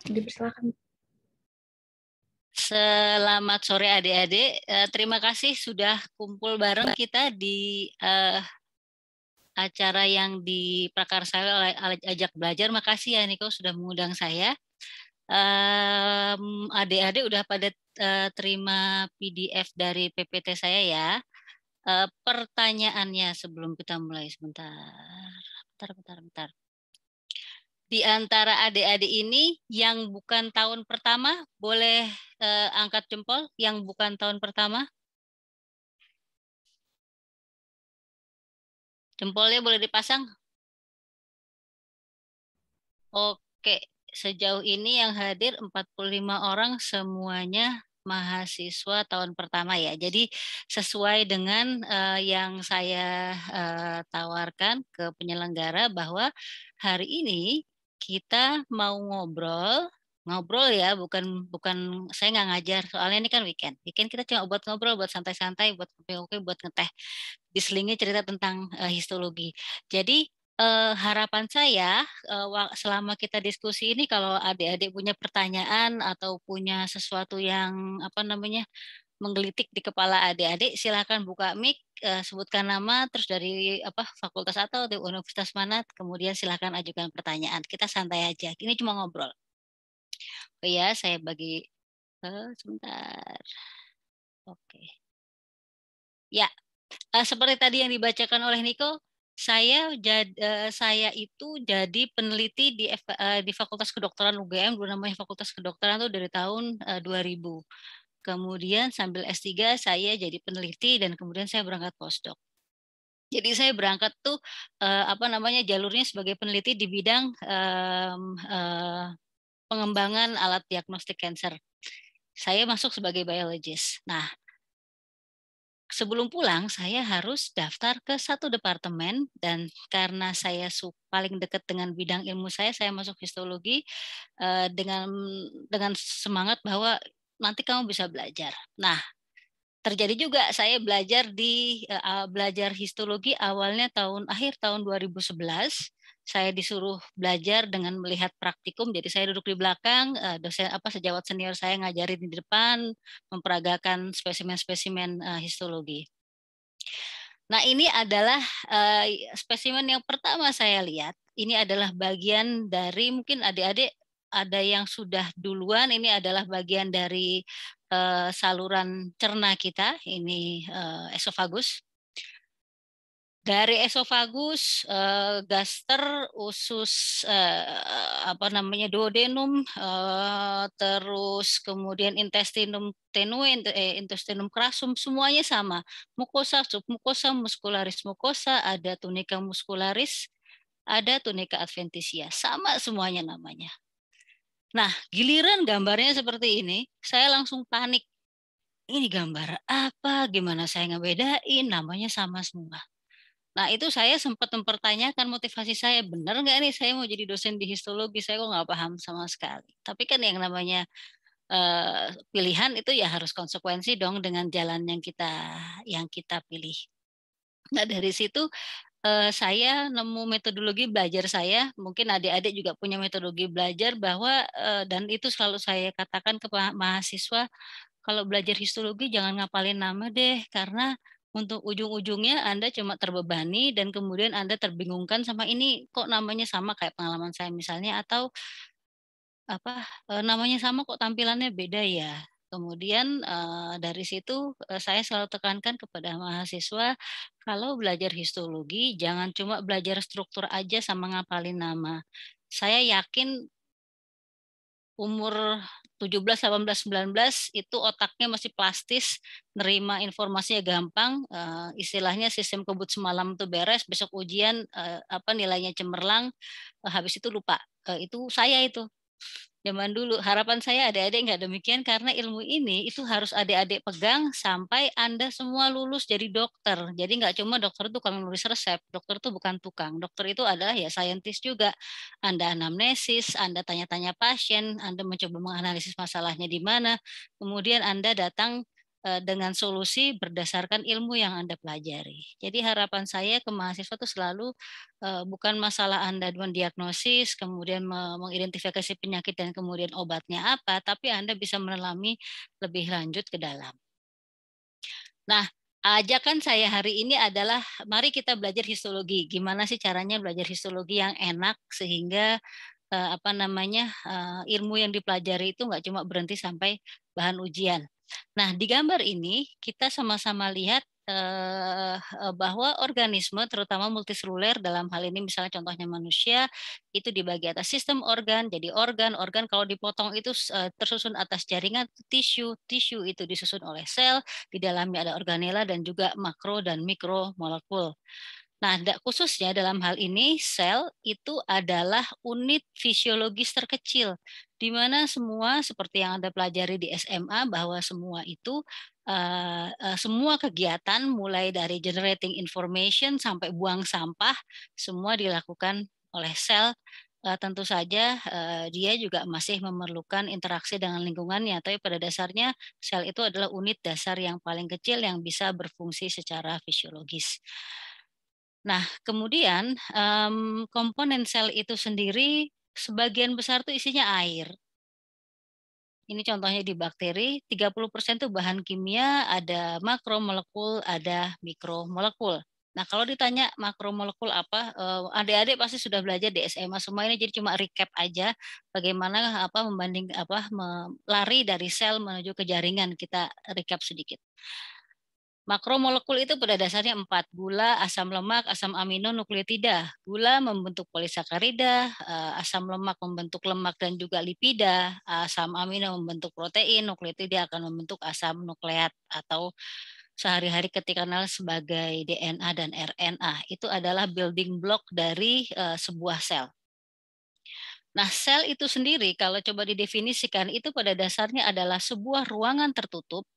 Dipersilakan. Selamat sore adik-adik. Terima kasih sudah kumpul bareng kita di acara yang diprakarsai oleh Ajak Belajar. Makasih ya Niko sudah mengundang saya. Adik-adik udah pada terima PDF dari PPT saya ya. Pertanyaannya sebelum kita mulai sebentar. Bentar. Di antara adik-adik ini yang bukan tahun pertama boleh angkat jempol yang bukan tahun pertama. Jempolnya boleh dipasang. Oke, sejauh ini yang hadir 45 orang semuanya mahasiswa tahun pertama ya. Jadi sesuai dengan yang saya tawarkan ke penyelenggara bahwa hari ini kita mau ngobrol ya, bukan bukan saya nggak ngajar soalnya ini kan weekend. Weekend kita cuma buat ngobrol, buat santai-santai, buat kopi-kopi, buat ngeteh. Diselingi cerita tentang histologi. Jadi harapan saya selama kita diskusi ini kalau adik-adik punya pertanyaan atau punya sesuatu yang apa namanya menggelitik di kepala adik-adik, silakan buka mic, sebutkan nama, terus dari apa fakultas atau di universitas mana, kemudian silakan ajukan pertanyaan. Kita santai aja. Ini cuma ngobrol. Oh ya, saya bagi sebentar. Oke. Ya, seperti tadi yang dibacakan oleh Niko, saya itu jadi peneliti di Fakultas Kedokteran UGM, dulu namanya Fakultas Kedokteran itu dari tahun 2000. Kemudian sambil S3 saya jadi peneliti dan kemudian saya berangkat postdoc. Jadi saya berangkat tuh apa namanya jalurnya sebagai peneliti di bidang pengembangan alat diagnostik kanker. Saya masuk sebagai biologis. Nah, sebelum pulang saya harus daftar ke satu departemen dan karena saya paling dekat dengan bidang ilmu saya masuk histologi dengan semangat bahwa nanti kamu bisa belajar. Nah, terjadi juga saya belajar histologi awalnya akhir tahun 2011. Saya disuruh belajar dengan melihat praktikum, jadi saya duduk di belakang, dosen sejawat senior saya ngajarin di depan, memperagakan spesimen-spesimen histologi. Nah, ini adalah spesimen yang pertama saya lihat. Ini adalah bagian dari mungkin adik-adik ada yang sudah duluan. Ini adalah bagian dari saluran cerna kita. Ini esofagus. Dari esofagus, gaster, usus, duodenum, terus kemudian intestinum tenue, intestinum crassum, semuanya sama. Mukosa, submukosa, muscularis mukosa, ada tunica muscularis, ada tunica adventitia, sama semuanya namanya. Nah, giliran gambarnya seperti ini, saya langsung panik. Ini gambar apa? Gimana saya ngebedain? Namanya sama semua. Nah, itu saya sempat mempertanyakan motivasi saya, benar nggak nih saya mau jadi dosen di histologi, saya kok nggak paham sama sekali. Tapi kan yang namanya pilihan itu ya harus konsekuensi dong dengan jalan yang kita pilih. Nah, dari situ saya nemu metodologi belajar saya, mungkin adik-adik juga punya metodologi belajar bahwa, dan itu selalu saya katakan ke mahasiswa, kalau belajar histologi jangan ngapalin nama deh, karena untuk ujung-ujungnya Anda cuma terbebani dan kemudian Anda terbingungkan sama ini kok namanya sama kayak pengalaman saya misalnya atau namanya sama kok tampilannya beda ya. Kemudian dari situ saya selalu tekankan kepada mahasiswa kalau belajar histologi jangan cuma belajar struktur aja sama ngapalin nama. Saya yakin umur 17, 18, 19 itu otaknya masih plastis, nerima informasinya gampang, istilahnya sistem kebut semalam tuh beres, besok ujian nilainya cemerlang, habis itu lupa. Itu saya itu. Zaman dulu, harapan saya adik-adik nggak demikian karena ilmu ini itu harus adik-adik pegang sampai Anda semua lulus jadi dokter. Jadi nggak cuma dokter itu tukang nulis resep, dokter itu bukan tukang. Dokter itu adalah ya saintis juga. Anda anamnesis, Anda tanya-tanya pasien, Anda mencoba menganalisis masalahnya di mana, kemudian Anda datang dengan solusi berdasarkan ilmu yang Anda pelajari. Jadi harapan saya ke mahasiswa itu selalu bukan masalah Anda mendiagnosis, kemudian mengidentifikasi penyakit dan kemudian obatnya apa, tapi Anda bisa menelami lebih lanjut ke dalam. Nah, ajakan saya hari ini adalah mari kita belajar histologi. Gimana sih caranya belajar histologi yang enak sehingga ilmu yang dipelajari itu nggak cuma berhenti sampai bahan ujian. Nah, di gambar ini kita sama-sama lihat bahwa organisme terutama multiseluler dalam hal ini misalnya contohnya manusia itu dibagi atas sistem organ. Jadi organ kalau dipotong itu tersusun atas jaringan tisu, tisu itu disusun oleh sel, di dalamnya ada organela dan juga makro dan mikro molekul. Nah, khususnya dalam hal ini sel itu adalah unit fisiologis terkecil, di mana semua seperti yang Anda pelajari di SMA bahwa semua itu semua kegiatan mulai dari generating information sampai buang sampah semua dilakukan oleh sel. Tentu saja dia juga masih memerlukan interaksi dengan lingkungannya, tapi pada dasarnya sel itu adalah unit dasar yang paling kecil yang bisa berfungsi secara fisiologis. Nah, kemudian komponen sel itu sendiri sebagian besar itu isinya air. Ini contohnya di bakteri, 30% itu bahan kimia, ada makromolekul, ada mikromolekul. Nah, kalau ditanya makromolekul apa, adik-adik pasti sudah belajar di SMA semua ini, jadi cuma recap aja bagaimana lari dari sel menuju ke jaringan, kita recap sedikit. Makromolekul itu pada dasarnya 4, gula, asam lemak, asam amino, nukleotida. Gula membentuk polisakarida, asam lemak membentuk lemak dan juga lipida, asam amino membentuk protein, nukleotida akan membentuk asam nukleat atau sehari-hari kita kenal sebagai DNA dan RNA. Itu adalah building block dari sebuah sel. Nah, sel itu sendiri kalau coba didefinisikan itu pada dasarnya adalah sebuah ruangan tertutup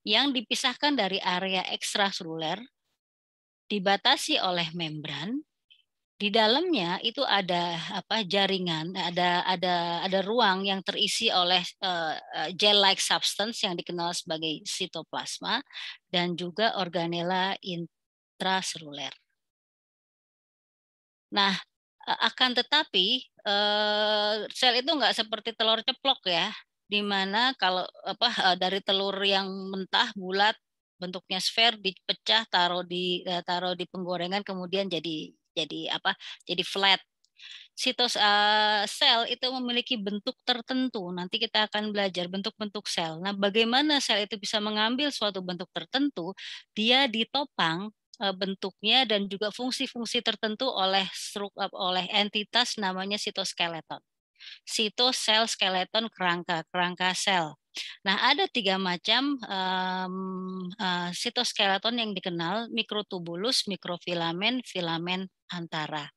yang dipisahkan dari area ekstraseluler, dibatasi oleh membran. Di dalamnya itu ada jaringan, ada ruang yang terisi oleh gel-like substance yang dikenal sebagai sitoplasma dan juga organela intraseluler. Nah, akan tetapi sel itu nggak seperti telur ceplok ya, di mana kalau dari telur yang mentah bulat bentuknya sphere dipecah taruh di penggorengan kemudian jadi flat. Sel itu memiliki bentuk tertentu. Nanti kita akan belajar bentuk-bentuk sel. Nah, bagaimana sel itu bisa mengambil suatu bentuk tertentu? Dia ditopang bentuknya dan juga fungsi-fungsi tertentu oleh entitas namanya sitoskeleton. Sitosel skeleton kerangka sel. Nah, ada 3 macam sitoskeleton yang dikenal, mikrotubulus, mikrofilamen, filamen antara.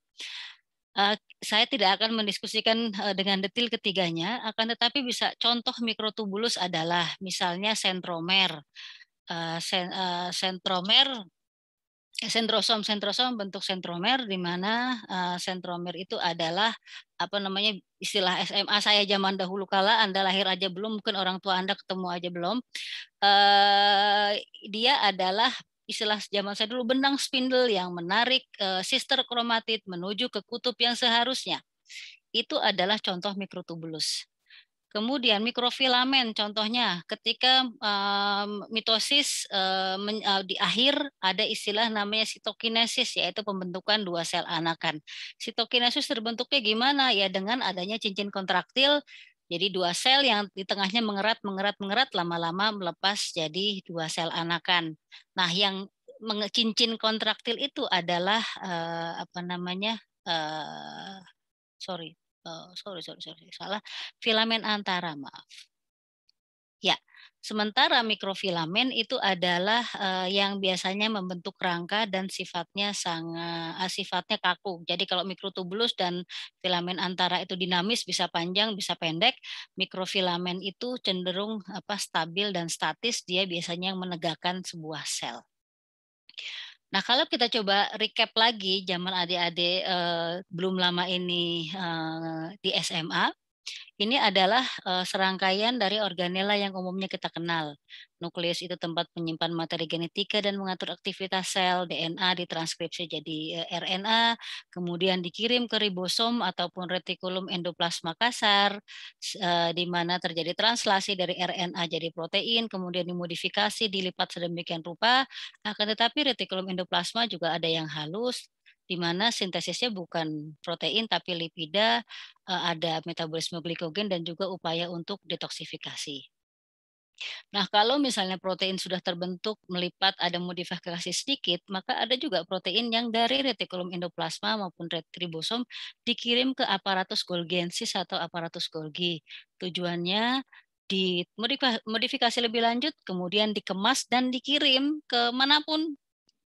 Saya tidak akan mendiskusikan dengan detail ketiganya, akan tetapi bisa contoh mikrotubulus adalah misalnya sentromer. Sentrosom bentuk sentromer di mana sentromer itu adalah istilah SMA saya zaman dahulu kala, Anda lahir aja belum, mungkin orang tua Anda ketemu aja belum. Dia adalah istilah zaman saya dulu benang spindle yang menarik sister kromatid menuju ke kutub yang seharusnya. Itu adalah contoh mikrotubulus. Kemudian mikrofilamen contohnya ketika mitosis di akhir ada istilah namanya sitokinesis yaitu pembentukan 2 sel anakan. Sitokinesis terbentuknya gimana? Ya dengan adanya cincin kontraktil. Jadi 2 sel yang di tengahnya mengerat lama-lama melepas jadi 2 sel anakan. Nah, yang cincin kontraktil itu adalah sorry, salah, filamen antara, maaf. Ya, sementara mikrofilamen itu adalah yang biasanya membentuk rangka dan sifatnya kaku. Jadi kalau mikrotubulus dan filamen antara itu dinamis, bisa panjang, bisa pendek. Mikrofilamen itu cenderung stabil dan statis, dia biasanya yang menegakkan sebuah sel. Nah, kalau kita coba recap lagi zaman adik-adik belum lama ini di SMA, Ini adalah serangkaian dari organela yang umumnya kita kenal. Nukleus itu tempat penyimpan materi genetika dan mengatur aktivitas sel, DNA ditranskripsi jadi RNA, kemudian dikirim ke ribosom ataupun retikulum endoplasma kasar, di mana terjadi translasi dari RNA jadi protein, kemudian dimodifikasi, dilipat sedemikian rupa. Akan tetapi retikulum endoplasma juga ada yang halus, di mana sintesisnya bukan protein tapi lipida, ada metabolisme glikogen dan juga upaya untuk detoksifikasi. Nah, kalau misalnya protein sudah terbentuk, melipat, ada modifikasi sedikit, maka ada juga protein yang dari retikulum endoplasma maupun ribosom dikirim ke aparatus Golgiensis atau aparatus Golgi. Tujuannya dimodifikasi lebih lanjut, kemudian dikemas dan dikirim ke manapun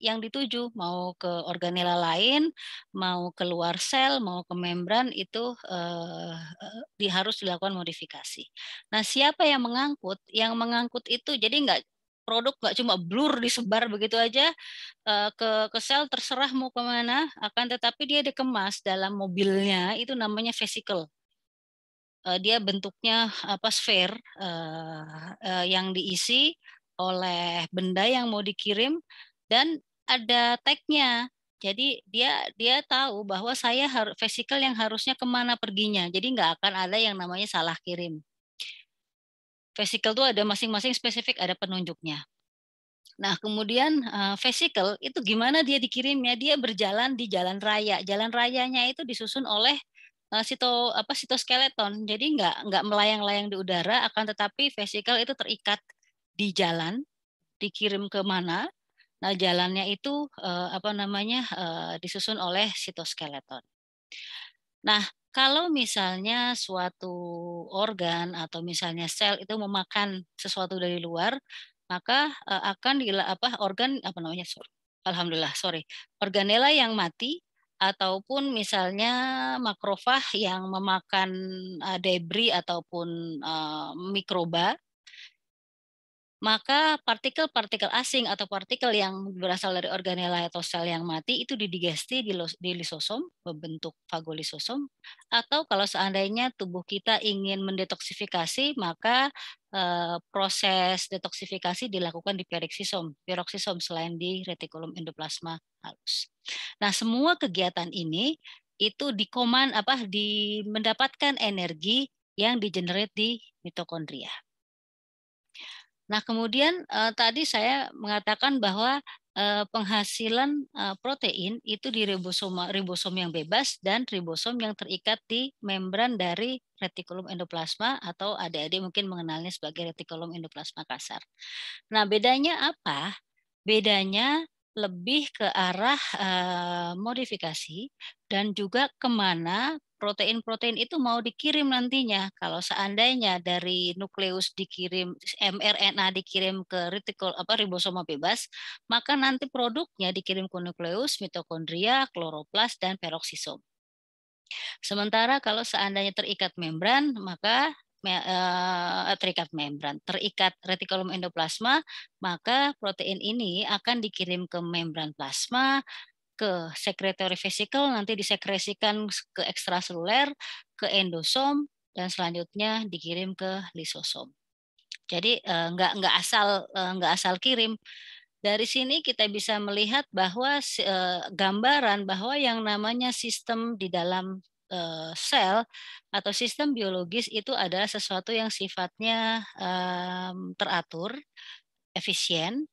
yang dituju, mau ke organela lain, mau keluar sel, mau ke membran, itu harus dilakukan modifikasi. Nah, siapa yang mengangkut? Yang mengangkut itu jadi produk nggak cuma blur disebar begitu aja ke sel, terserah mau kemana, akan tetapi dia dikemas dalam mobilnya, itu namanya vesicle. Dia bentuknya sphere yang diisi oleh benda yang mau dikirim dan ada tag-nya. Jadi dia tahu bahwa saya vesicle yang harusnya kemana perginya. Jadi nggak akan ada yang namanya salah kirim. Vesicle itu ada masing-masing spesifik, ada penunjuknya. Nah, kemudian vesicle itu gimana dia dikirimnya? Dia berjalan di jalan raya. Jalan rayanya itu disusun oleh sitoskeleton. Jadi nggak melayang-layang di udara, akan tetapi vesicle itu terikat di jalan, dikirim ke mana? Nah, jalannya itu disusun oleh sitoskeleton. Nah, kalau misalnya suatu organ atau misalnya sel itu memakan sesuatu dari luar, maka akan alhamdulillah, sorry, organela yang mati ataupun misalnya makrofag yang memakan debris ataupun mikroba, maka partikel-partikel asing atau partikel yang berasal dari organela atau sel yang mati itu didigesti di lisosom, membentuk fagolisosom, atau kalau seandainya tubuh kita ingin mendetoksifikasi, maka proses detoksifikasi dilakukan di peroksisom selain di retikulum endoplasma halus. Nah, semua kegiatan ini itu mendapatkan energi yang digenerate di mitokondria. Nah, kemudian tadi saya mengatakan bahwa penghasilan protein itu di ribosom yang bebas dan ribosom yang terikat di membran dari retikulum endoplasma atau adik-adik mungkin mengenalnya sebagai retikulum endoplasma kasar. Nah, bedanya apa? Bedanya lebih ke arah modifikasi dan juga kemana protein-protein itu mau dikirim nantinya. Kalau seandainya dari nukleus dikirim mRNA dikirim ke ribosoma bebas, maka nanti produknya dikirim ke nukleus, mitokondria, kloroplas dan peroksisom. Sementara kalau seandainya terikat membran, maka terikat retikulum endoplasma, maka protein ini akan dikirim ke membran plasma, ke secretory vesicle, nanti disekresikan ke ekstraseluler, ke endosom, dan selanjutnya dikirim ke lisosom. Jadi nggak asal kirim. Dari sini kita bisa melihat bahwa gambaran bahwa yang namanya sistem di dalam sel atau sistem biologis itu adalah sesuatu yang sifatnya teratur, efisien,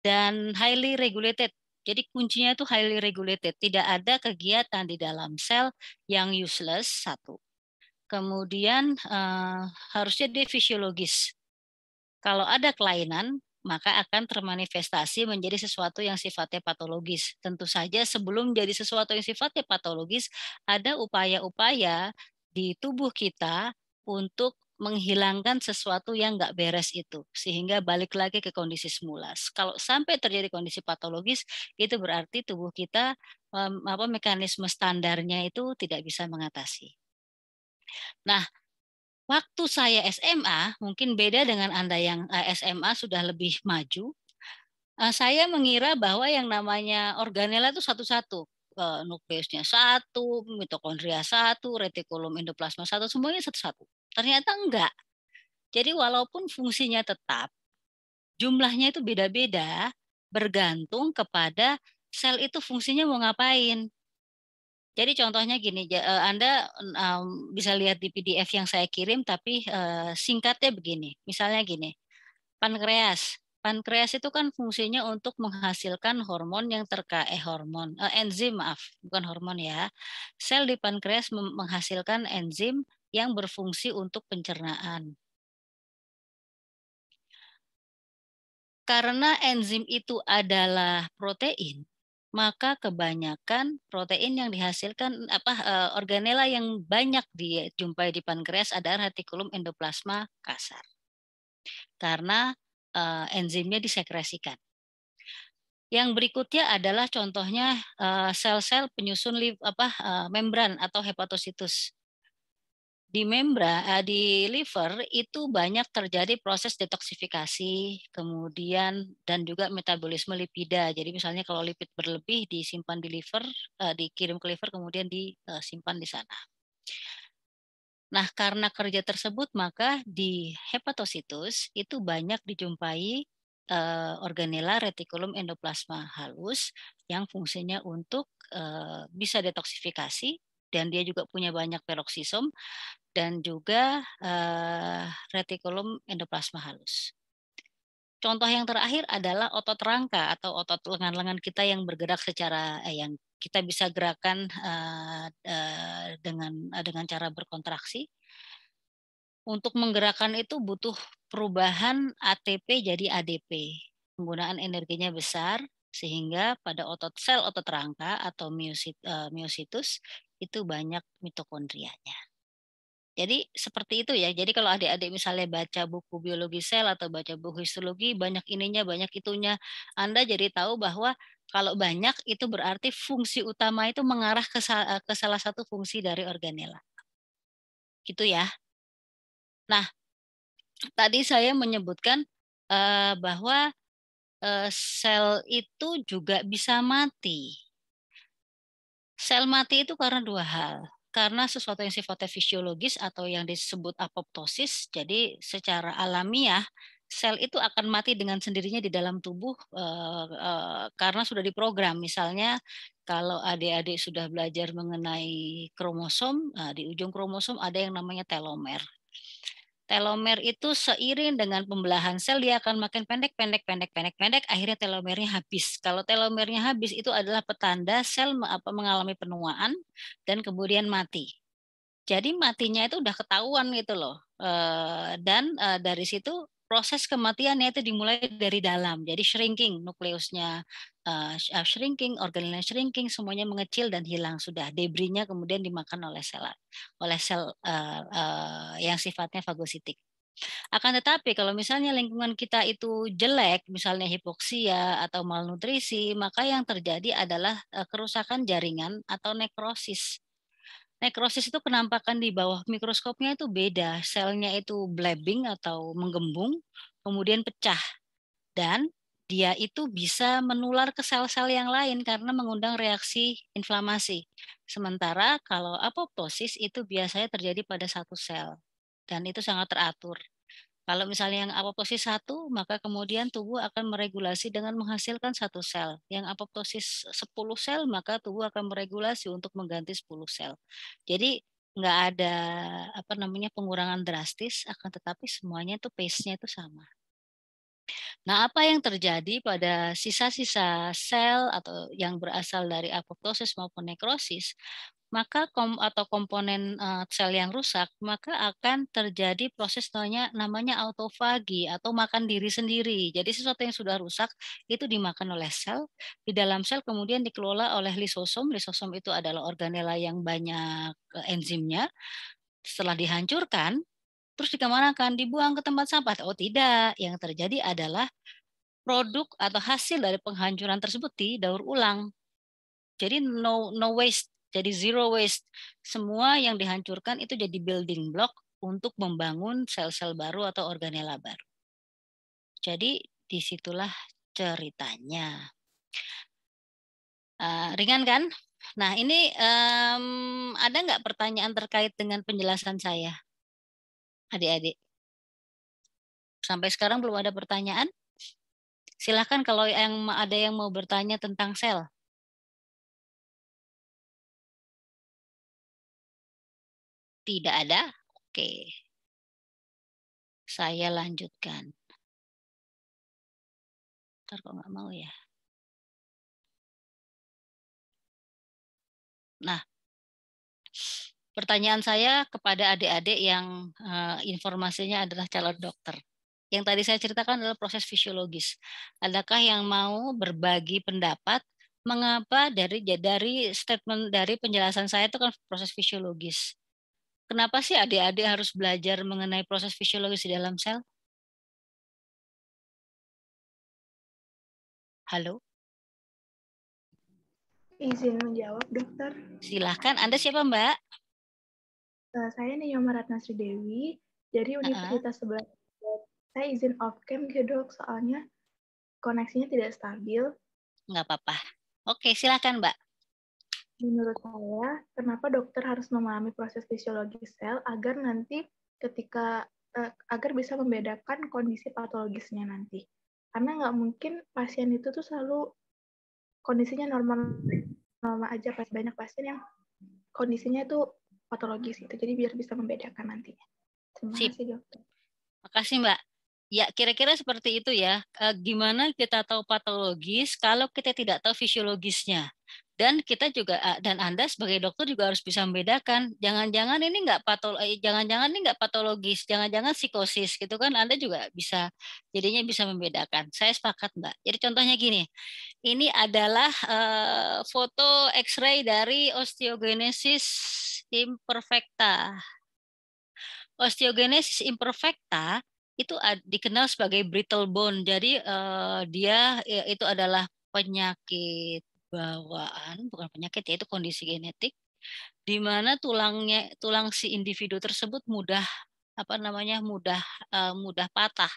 dan highly regulated. Jadi kuncinya itu highly regulated. Tidak ada kegiatan di dalam sel yang useless, satu. Kemudian harusnya dia fisiologis. Kalau ada kelainan, maka akan termanifestasi menjadi sesuatu yang sifatnya patologis. Tentu saja sebelum jadi sesuatu yang sifatnya patologis, ada upaya-upaya di tubuh kita untuk menghilangkan sesuatu yang nggak beres itu, sehingga balik lagi ke kondisi semula. Kalau sampai terjadi kondisi patologis, itu berarti tubuh kita mekanisme standarnya itu tidak bisa mengatasi. Nah, waktu saya SMA, mungkin beda dengan Anda yang SMA sudah lebih maju, saya mengira bahwa yang namanya organela itu satu-satu. nukleusnya satu, mitokondria satu, retikulum endoplasma satu, semuanya satu-satu. Ternyata enggak. Jadi walaupun fungsinya tetap, jumlahnya itu beda-beda bergantung kepada sel itu fungsinya mau ngapain. Jadi contohnya gini, Anda bisa lihat di PDF yang saya kirim, tapi singkatnya begini. Misalnya gini, pankreas. Pankreas itu kan fungsinya untuk menghasilkan hormon yang enzim, maaf, bukan hormon ya. Sel di pankreas menghasilkan enzim yang berfungsi untuk pencernaan. Karena enzim itu adalah protein, maka kebanyakan protein yang dihasilkan organela yang banyak dijumpai di pankreas adalah retikulum endoplasma kasar. Karena enzimnya disekresikan. Yang berikutnya adalah contohnya sel-sel penyusun membran atau hepatositus. Di di liver itu banyak terjadi proses detoksifikasi, kemudian dan juga metabolisme lipida. Jadi misalnya kalau lipid berlebih disimpan di liver, dikirim ke liver kemudian disimpan di sana. Nah, karena kerja tersebut maka di hepatositus itu banyak dijumpai organela retikulum endoplasma halus yang fungsinya untuk bisa detoksifikasi dan dia juga punya banyak peroksisom dan juga retikulum endoplasma halus. Contoh yang terakhir adalah otot rangka atau otot lengan-lengan kita yang bergerak secara yang kita bisa gerakan dengan cara berkontraksi. Untuk menggerakkan itu butuh perubahan ATP jadi ADP. Penggunaan energinya besar sehingga pada sel otot rangka atau miositus itu banyak mitokondrianya. Jadi seperti itu ya. Jadi kalau adik-adik misalnya baca buku biologi sel atau baca buku histologi, banyak ininya, banyak itunya, Anda jadi tahu bahwa kalau banyak itu berarti fungsi utama itu mengarah ke salah satu fungsi dari organela. Gitu ya. Nah, tadi saya menyebutkan bahwa sel itu juga bisa mati. Sel mati itu karena dua hal. Karena sesuatu yang sifatnya fisiologis atau yang disebut apoptosis, jadi secara alamiah sel itu akan mati dengan sendirinya di dalam tubuh karena sudah diprogram. Misalnya kalau adik-adik sudah belajar mengenai kromosom, di ujung kromosom ada yang namanya telomer. Telomer itu seiring dengan pembelahan sel dia akan makin pendek, akhirnya telomernya habis. Kalau telomernya habis itu adalah petanda sel mengalami penuaan dan kemudian mati. Jadi matinya itu udah ketahuan gitu loh. Dan dari situ proses kematiannya itu dimulai dari dalam. Jadi shrinking nukleusnya shrinking, organelnya shrinking, semuanya mengecil dan hilang sudah. Debrisnya kemudian dimakan oleh sel yang sifatnya fagositik. Akan tetapi kalau misalnya lingkungan kita itu jelek, misalnya hipoksia atau malnutrisi, maka yang terjadi adalah kerusakan jaringan atau nekrosis. Nekrosis itu penampakan di bawah mikroskopnya itu beda. Selnya itu blabbing atau menggembung, kemudian pecah. Dan dia itu bisa menular ke sel-sel yang lain karena mengundang reaksi inflamasi. Sementara kalau apoptosis itu biasanya terjadi pada satu sel. Dan itu sangat teratur. Kalau misalnya yang apoptosis satu, maka kemudian tubuh akan meregulasi dengan menghasilkan satu sel. Yang apoptosis 10 sel, maka tubuh akan meregulasi untuk mengganti 10 sel. Jadi nggak ada pengurangan drastis, akan tetapi semuanya itu pace-nya itu sama. Nah, apa yang terjadi pada sisa-sisa sel atau yang berasal dari apoptosis maupun nekrosis, maka komponen sel yang rusak, maka akan terjadi proses namanya autofagi atau makan diri sendiri. Jadi sesuatu yang sudah rusak itu dimakan oleh sel, di dalam sel kemudian dikelola oleh lisosom. Lisosom itu adalah organela yang banyak enzimnya. Setelah dihancurkan, terus dikemanakan? Dibuang ke tempat sampah? Oh tidak, yang terjadi adalah produk atau hasil dari penghancuran tersebut didaur ulang. Jadi no waste, jadi zero waste. Semua yang dihancurkan itu jadi building block untuk membangun sel-sel baru atau organela baru. Jadi disitulah ceritanya. Ringan kan? Nah, ini ada nggak pertanyaan terkait dengan penjelasan saya, adik-adik? Sampai sekarang belum ada pertanyaan? Silakan kalau yang ada yang mau bertanya tentang sel. Tidak ada? Oke, saya lanjutkan. Ntar kok nggak mau ya. Nah, pertanyaan saya kepada adik-adik yang informasinya adalah calon dokter. Yang tadi saya ceritakan adalah proses fisiologis. Adakah yang mau berbagi pendapat mengapa dari statement dari penjelasan saya itu kan proses fisiologis? Kenapa sih adik-adik harus belajar mengenai proses fisiologis di dalam sel? Halo, Izin menjawab, dokter. silahkan. Anda siapa, Mbak? Saya Niyoma Ratnasri Dewi dari Universitas 11. Saya izin off cam ya dok, soalnya koneksinya tidak stabil. Nggak apa-apa. Oke, silahkan, Mbak. Menurut saya, kenapa dokter harus memahami proses fisiologi sel agar nanti ketika agar bisa membedakan kondisi patologisnya nanti. Karena nggak mungkin pasien itu tuh selalu kondisinya normal aja, pas banyak pasien yang kondisinya tuh patologis gitu. Jadi biar bisa membedakan nantinya. Terima Sip. kasih dokter. Makasih, Mbak. Ya, kira-kira seperti itu ya. Gimana kita tahu patologis kalau kita tidak tahu fisiologisnya? Dan kita juga dan Anda sebagai dokter juga harus bisa membedakan. Jangan-jangan ini jangan-jangan ini nggak patologis, jangan-jangan psikosis gitu kan? Anda juga bisa jadinya bisa membedakan. Saya sepakat, Mbak. Jadi contohnya gini, ini adalah foto X-ray dari osteogenesis imperfecta. Osteogenesis imperfecta itu dikenal sebagai brittle bone. Jadi dia itu adalah penyakit bawaan, bukan penyakit ya, itu kondisi genetik di mana tulang si individu tersebut mudah apa namanya mudah patah.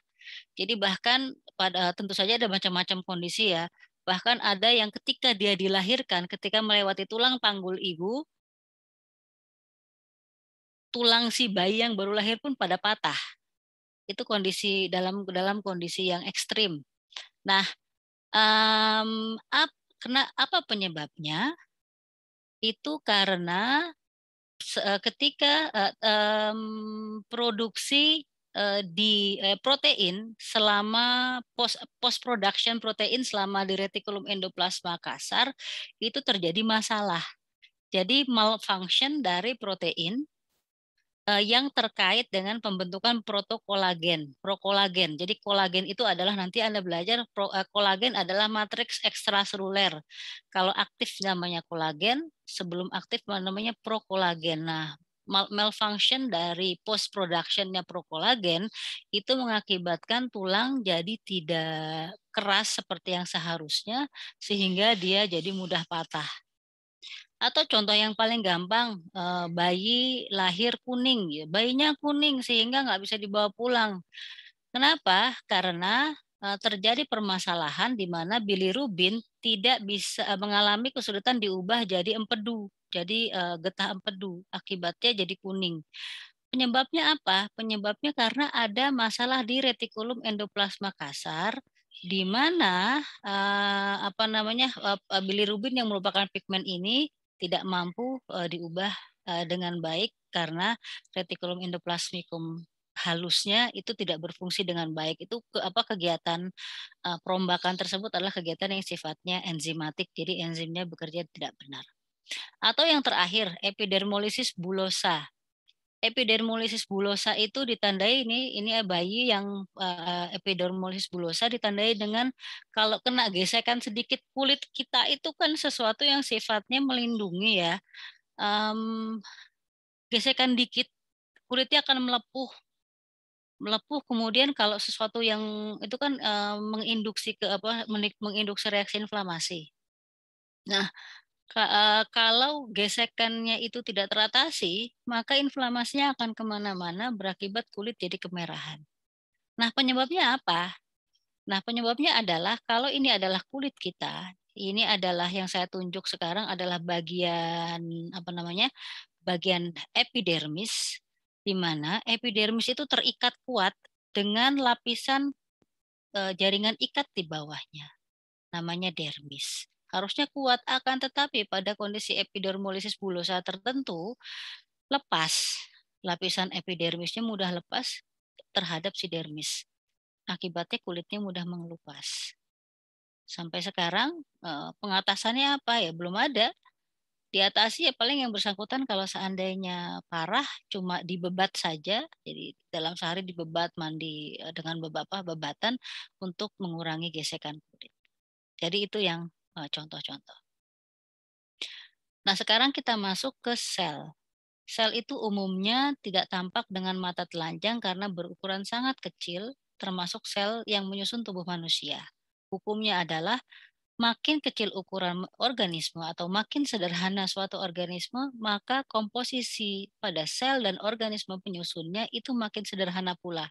Jadi bahkan pada tentu saja ada macam-macam kondisi ya. Bahkan ada yang ketika dia dilahirkan, ketika melewati tulang panggul ibu, tulang si bayi yang baru lahir pun pada patah. Itu kondisi dalam kondisi yang ekstrim. Nah, um, ap, apa penyebabnya? Itu karena ketika produksi di protein selama post production protein selama di retikulum endoplasma kasar itu terjadi masalah. Jadi malfunction dari protein yang terkait dengan pembentukan protokolagen, prokolagen. Jadi kolagen itu adalah nanti Anda belajar kolagen adalah matriks ekstraseluler. Kalau aktif namanya kolagen, sebelum aktif namanya prokolagen. Nah, malfunction dari post productionnya prokolagen itu mengakibatkan tulang jadi tidak keras seperti yang seharusnya sehingga dia jadi mudah patah. Atau contoh yang paling gampang, bayi lahir kuning, ya. Bayinya kuning sehingga nggak bisa dibawa pulang. Kenapa? Karena terjadi permasalahan di mana bilirubin tidak bisa mengalami kesulitan diubah jadi empedu, jadi getah empedu. Akibatnya jadi kuning. Penyebabnya apa? Penyebabnya karena ada masalah di retikulum endoplasma kasar di mana apa namanya bilirubin yang merupakan pigmen ini tidak mampu diubah dengan baik karena retikulum endoplasmikum halusnya itu tidak berfungsi dengan baik. Itu kegiatan perombakan tersebut adalah kegiatan yang sifatnya enzimatik, jadi enzimnya bekerja tidak benar. Atau yang terakhir, epidermolysis bullosa. Epidermolysis bullosa itu ditandai ini bayi yang epidermolysis bullosa ditandai dengan kalau kena gesekan sedikit kulit kita itu kan sesuatu yang sifatnya melindungi ya. Um, Gesekan dikit kulitnya akan melepuh melepuh kemudian kalau sesuatu yang itu kan menginduksi ke apa menginduksi reaksi inflamasi. Nah, kalau gesekannya itu tidak teratasi, maka inflamasinya akan kemana-mana berakibat kulit jadi kemerahan. Nah, penyebabnya apa? Nah, penyebabnya adalah kalau ini adalah kulit kita, Ini adalah yang saya tunjuk sekarang adalah bagian bagian epidermis, di mana epidermis itu terikat kuat dengan lapisan jaringan ikat di bawahnya, namanya dermis. Harusnya kuat, akan tetapi pada kondisi epidermolisis bulosa tertentu lepas, lapisan epidermisnya mudah lepas terhadap si dermis. Akibatnya kulitnya mudah mengelupas. Sampai sekarang pengatasannya apa ya, belum ada. Diatasi ya paling yang bersangkutan kalau seandainya parah cuma dibebat saja, jadi dalam sehari dibebat, mandi dengan bebatan untuk mengurangi gesekan kulit. Jadi itu yang contoh-contoh. Nah, sekarang kita masuk ke sel. Sel itu umumnya tidak tampak dengan mata telanjang karena berukuran sangat kecil, termasuk sel yang menyusun tubuh manusia. Hukumnya adalah makin kecil ukuran organisme atau makin sederhana suatu organisme, maka komposisi pada sel dan organisme penyusunnya itu makin sederhana pula.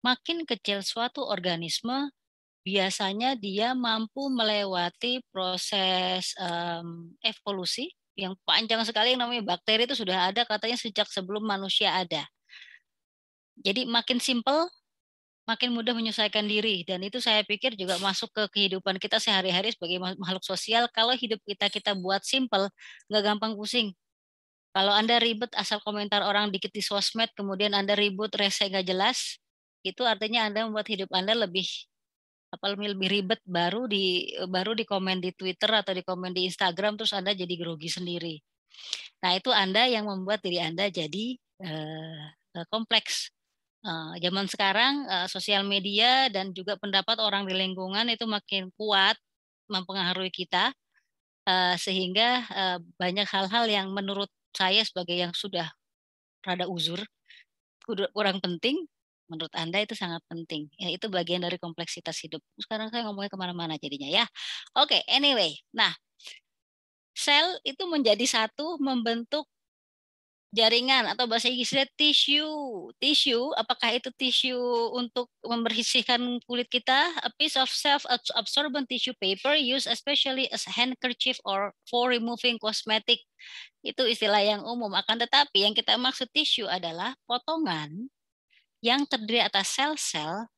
Makin kecil suatu organisme, biasanya dia mampu melewati proses evolusi yang panjang sekali, yang namanya bakteri itu sudah ada katanya sejak sebelum manusia ada. Jadi makin simpel, makin mudah menyesuaikan diri, dan itu saya pikir juga masuk ke kehidupan kita sehari-hari sebagai makhluk sosial. Kalau hidup kita buat simple, nggak gampang pusing. Kalau Anda ribet asal komentar orang dikit di sosmed, kemudian Anda ribut rese nggak jelas, itu artinya Anda membuat hidup Anda lebih ribet, baru di komen di Twitter atau di komen di Instagram, terus Anda jadi grogi sendiri. Nah, itu Anda yang membuat diri Anda jadi kompleks. Zaman sekarang sosial media dan juga pendapat orang di lingkungan itu makin kuat mempengaruhi kita, sehingga banyak hal-hal yang menurut saya sebagai yang sudah rada uzur, kurang penting, menurut Anda itu sangat penting. Ya, itu bagian dari kompleksitas hidup. Sekarang saya ngomongnya kemana-mana jadinya ya. Oke, anyway. Nah, sel itu menjadi satu membentuk jaringan atau bahasa Inggrisnya tissue. Tissue, apakah itu tissue untuk membersihkan kulit kita? A piece of self-absorbent tissue paper used especially as handkerchief or for removing cosmetic. Itu istilah yang umum. Akan tetapi yang kita maksud tissue adalah potongan yang terdiri atas sel-sel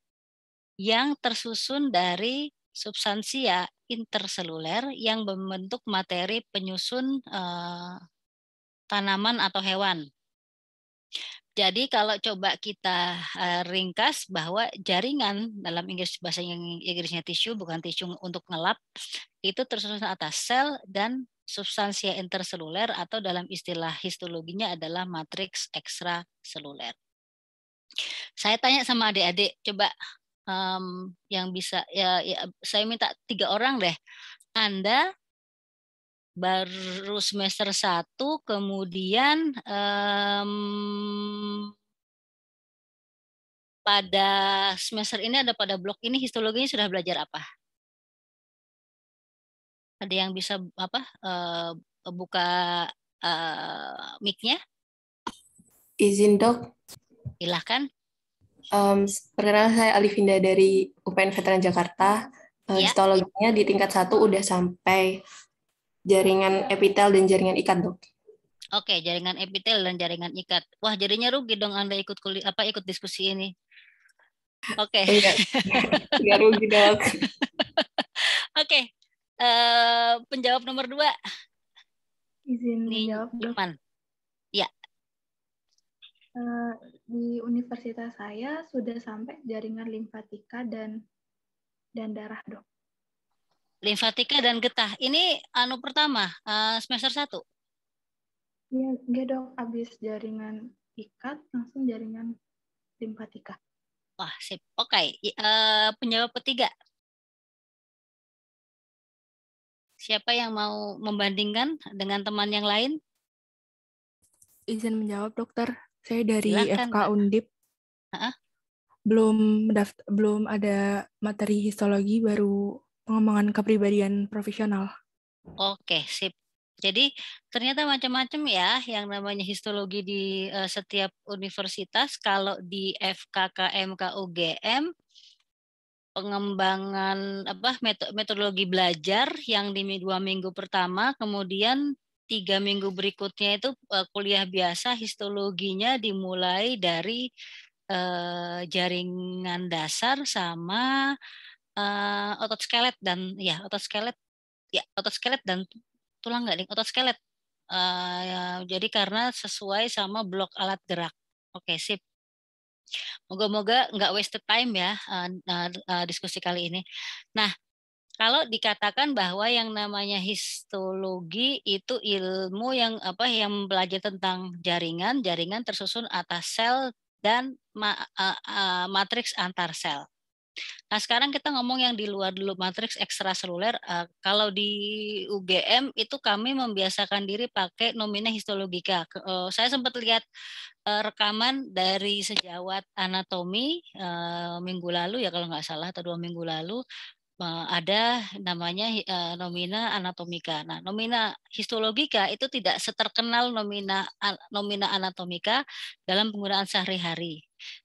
yang tersusun dari substansia interseluler yang membentuk materi penyusun tanaman atau hewan. Jadi kalau coba kita ringkas bahwa jaringan dalam bahasa Inggrisnya tissue, bukan tisu untuk ngelap, itu tersusun atas sel dan substansia interseluler atau dalam istilah histologinya adalah matriks ekstraseluler. Saya tanya sama adik-adik, coba yang bisa ya, saya minta 3 orang deh. Anda baru semester 1, kemudian pada semester ini ada pada blok ini histologinya sudah belajar apa? Ada yang bisa buka mic-nya? Izin dok. Silahkan. Perkenalkan saya Alivinda dari UPN Veteran Jakarta. Histologinya di tingkat 1 udah sampai jaringan epitel dan jaringan ikat, dok. Oke, jaringan epitel dan jaringan ikat. Wah, jadinya rugi dong Anda ikut ikut diskusi ini. Oke. Enggak rugi, dok. Oke. Penjawab nomor 2. Izin menjawab, dok. Ya. Di universitas saya sudah sampai jaringan limfatika dan darah, dok. Limfatika dan getah. Ini pertama, semester 1. Iya, enggak dok. Habis jaringan ikat, langsung jaringan limfatika. Wah, sip. Oke. Penjawab ketiga. Siapa yang mau membandingkan dengan teman yang lain? Izin menjawab, dokter. Saya dari Silahkan, FK Undip. Belum ada materi histologi, baru pengembangan kepribadian profesional. Oke, sip. Jadi ternyata macam-macam ya yang namanya histologi di setiap universitas. Kalau di FKKMK UGM pengembangan metodologi belajar yang di 2 minggu pertama, kemudian 3 minggu berikutnya itu kuliah biasa, histologinya dimulai dari jaringan dasar sama otot skelet dan otot skelet dan tulang nggak, otot skelet. Jadi karena sesuai sama blok alat gerak. Oke, sip. Moga-moga nggak wasted time ya diskusi kali ini. Nah, kalau dikatakan bahwa yang namanya histologi itu ilmu yang belajar tentang jaringan tersusun atas sel dan matriks antar sel. Nah, sekarang kita ngomong yang di luar dulu, matriks ekstraseluler. Kalau di UGM itu kami membiasakan diri pakai nomina histologika. Saya sempat lihat rekaman dari sejawat anatomi minggu lalu ya kalau nggak salah, atau 2 minggu lalu, ada namanya nomina anatomika. Nah, nomina histologika itu tidak seterkenal nomina anatomika dalam penggunaan sehari-hari.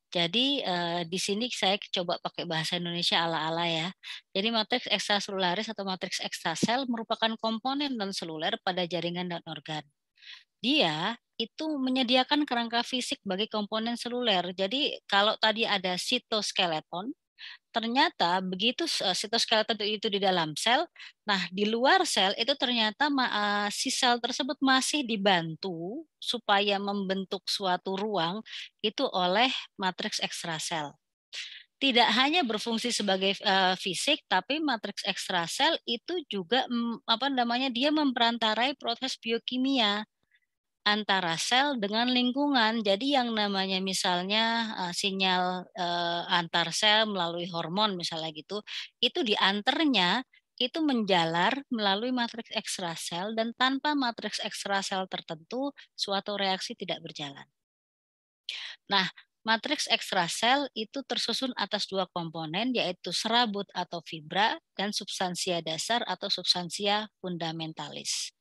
Jadi di sini saya coba pakai bahasa Indonesia ala-ala ya. Jadi matriks ekstraselularis atau matriks ekstrasel merupakan komponen non-seluler pada jaringan dan organ. Dia itu menyediakan kerangka fisik bagi komponen seluler. Jadi kalau tadi ada sitoskeleton, ternyata begitu sitoskeleton itu di dalam sel, nah di luar sel itu ternyata si sel tersebut masih dibantu supaya membentuk suatu ruang itu oleh matriks ekstrasel. Tidak hanya berfungsi sebagai fisik, tapi matriks ekstrasel itu juga dia memperantarai proses biokimia antara sel dengan lingkungan. Jadi yang namanya misalnya sinyal antar sel melalui hormon misalnya gitu, itu diantarnya itu menjalar melalui matriks ekstrasel, dan tanpa matriks ekstrasel tertentu suatu reaksi tidak berjalan. Nah, matriks ekstrasel itu tersusun atas 2 komponen, yaitu serabut atau fibra dan substansia dasar atau substansia fundamentalis.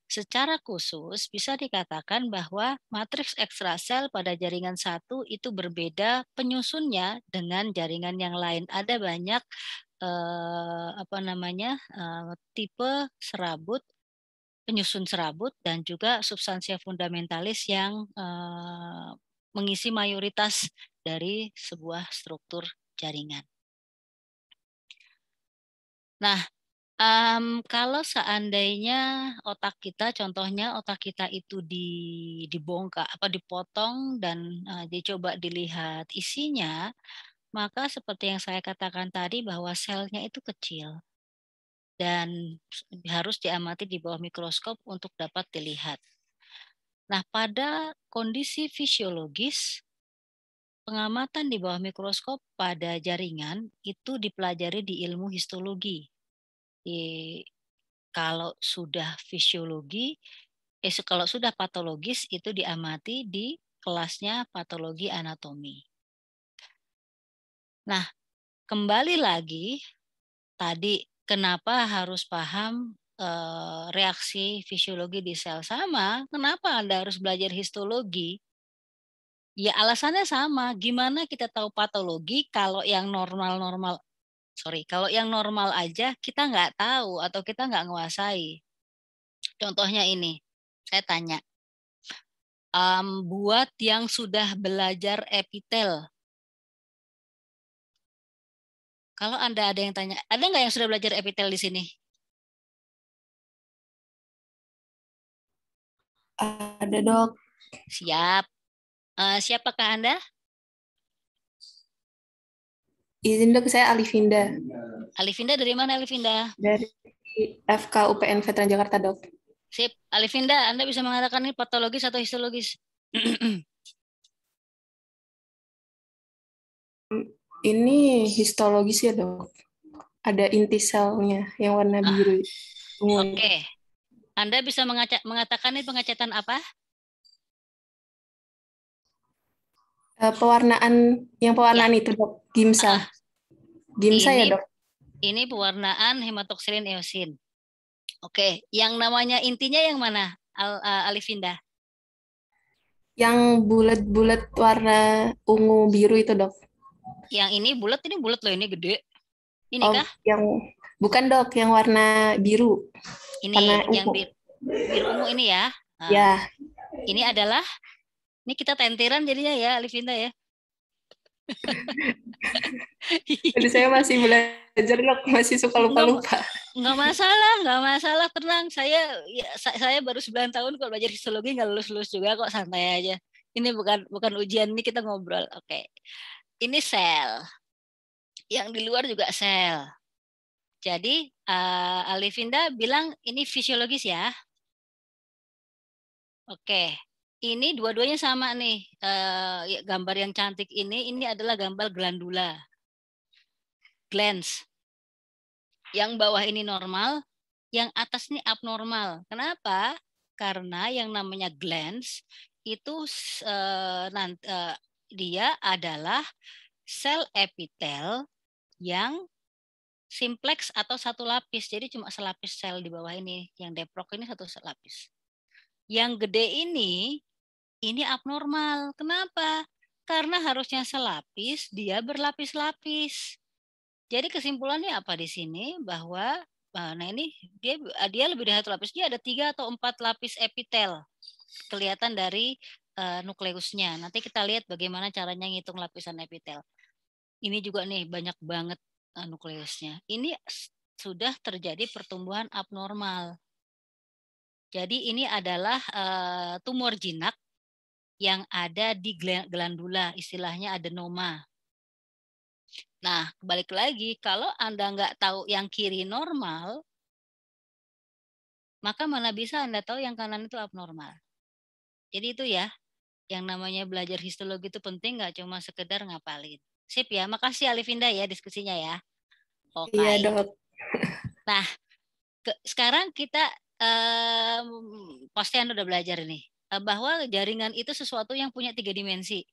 Secara khusus bisa dikatakan bahwa matriks ekstrasel pada jaringan 1 itu berbeda penyusunnya dengan jaringan yang lain. Ada banyak tipe serabut, penyusun serabut, dan juga substansia fundamentalis yang mengisi mayoritas dari sebuah struktur jaringan. Nah, kalau seandainya otak kita, contohnya otak kita itu dibongkar, dipotong dan dicoba dilihat isinya, maka seperti yang saya katakan tadi bahwa selnya itu kecil dan harus diamati di bawah mikroskop untuk dapat dilihat. Nah, pada kondisi fisiologis, pengamatan di bawah mikroskop pada jaringan itu dipelajari di ilmu histologi. Kalau sudah fisiologi, kalau sudah patologis itu diamati di kelasnya patologi anatomi. Nah, kembali lagi tadi kenapa harus paham reaksi fisiologi di sel sama? Kenapa Anda harus belajar histologi? Ya alasannya sama. Gimana kita tahu patologi kalau yang normal aja kita nggak tahu atau kita nggak menguasai. Contohnya ini, saya tanya, buat yang sudah belajar epitel, kalau Anda ada yang tanya, ada nggak yang sudah belajar epitel di sini? Ada, Dok. Siap. Siapakah Anda? Izin, Dok, saya Alifinda. Alifinda dari mana, Alifinda? Dari FK UPN Veteran Jakarta, Dok. Sip. Alifinda, Anda bisa mengatakan ini patologis atau histologis? Ini histologis ya, Dok. Ada inti selnya yang warna biru. Oke. Anda bisa mengatakan ini pengecatan apa? Pewarnaan ya. itu, Dok. Gimsa. Gimsa ya, Dok. Ini pewarnaan hematoksilin eosin. Oke, yang namanya intinya yang mana, Alifinda? Yang bulat-bulat warna ungu biru itu, Dok. Yang ini bulat loh, ini gede. Ini Oh, kah? yang bukan dok, yang warna biru. Warna Ini yang ungu. biru ungu ini ya. Nah, Ya, ini adalah, ini kita tentiran jadinya ya, Alivinda ya. jadi saya masih belajar dok, masih suka Enggak, lupa-lupa. enggak masalah, tenang. Saya baru 9 tahun kalau belajar histologi nggak lulus-lulus juga kok, santai aja. Ini bukan ujian, ini kita ngobrol. Oke. Ini sel. Yang di luar juga sel. Jadi Alivinda bilang ini fisiologis ya. Oke. Ini dua-duanya sama nih. Gambar yang cantik ini adalah gambar glandula. Glands. Yang bawah ini normal, yang atas ini abnormal. Kenapa? Karena yang namanya glands itu dia adalah sel epitel yang simplex atau satu lapis. Jadi cuma selapis sel di bawah ini. Yang deprok ini satu lapis. Yang gede ini abnormal. Kenapa? Karena harusnya selapis, dia berlapis-lapis. Jadi kesimpulannya apa di sini? Bahwa nah ini dia lebih dari satu lapis. Dia ada 3 atau 4 lapis epitel. Kelihatan dari nukleusnya. Nanti kita lihat bagaimana caranya ngitung lapisan epitel. Ini juga nih banyak banget nukleusnya. Ini sudah terjadi pertumbuhan abnormal. Jadi ini adalah tumor jinak yang ada di glandula, istilahnya adenoma. Nah, balik lagi, kalau Anda nggak tahu yang kiri normal, maka mana bisa Anda tahu yang kanan itu abnormal. Jadi itu ya, yang namanya belajar histologi itu penting, nggak cuma sekedar ngapalin. Sip ya, makasih Alivinda ya diskusinya ya. Oke. Iya dok. Nah, sekarang kita pasti Anda udah belajar nih, bahwa jaringan itu sesuatu yang punya 3 dimensi.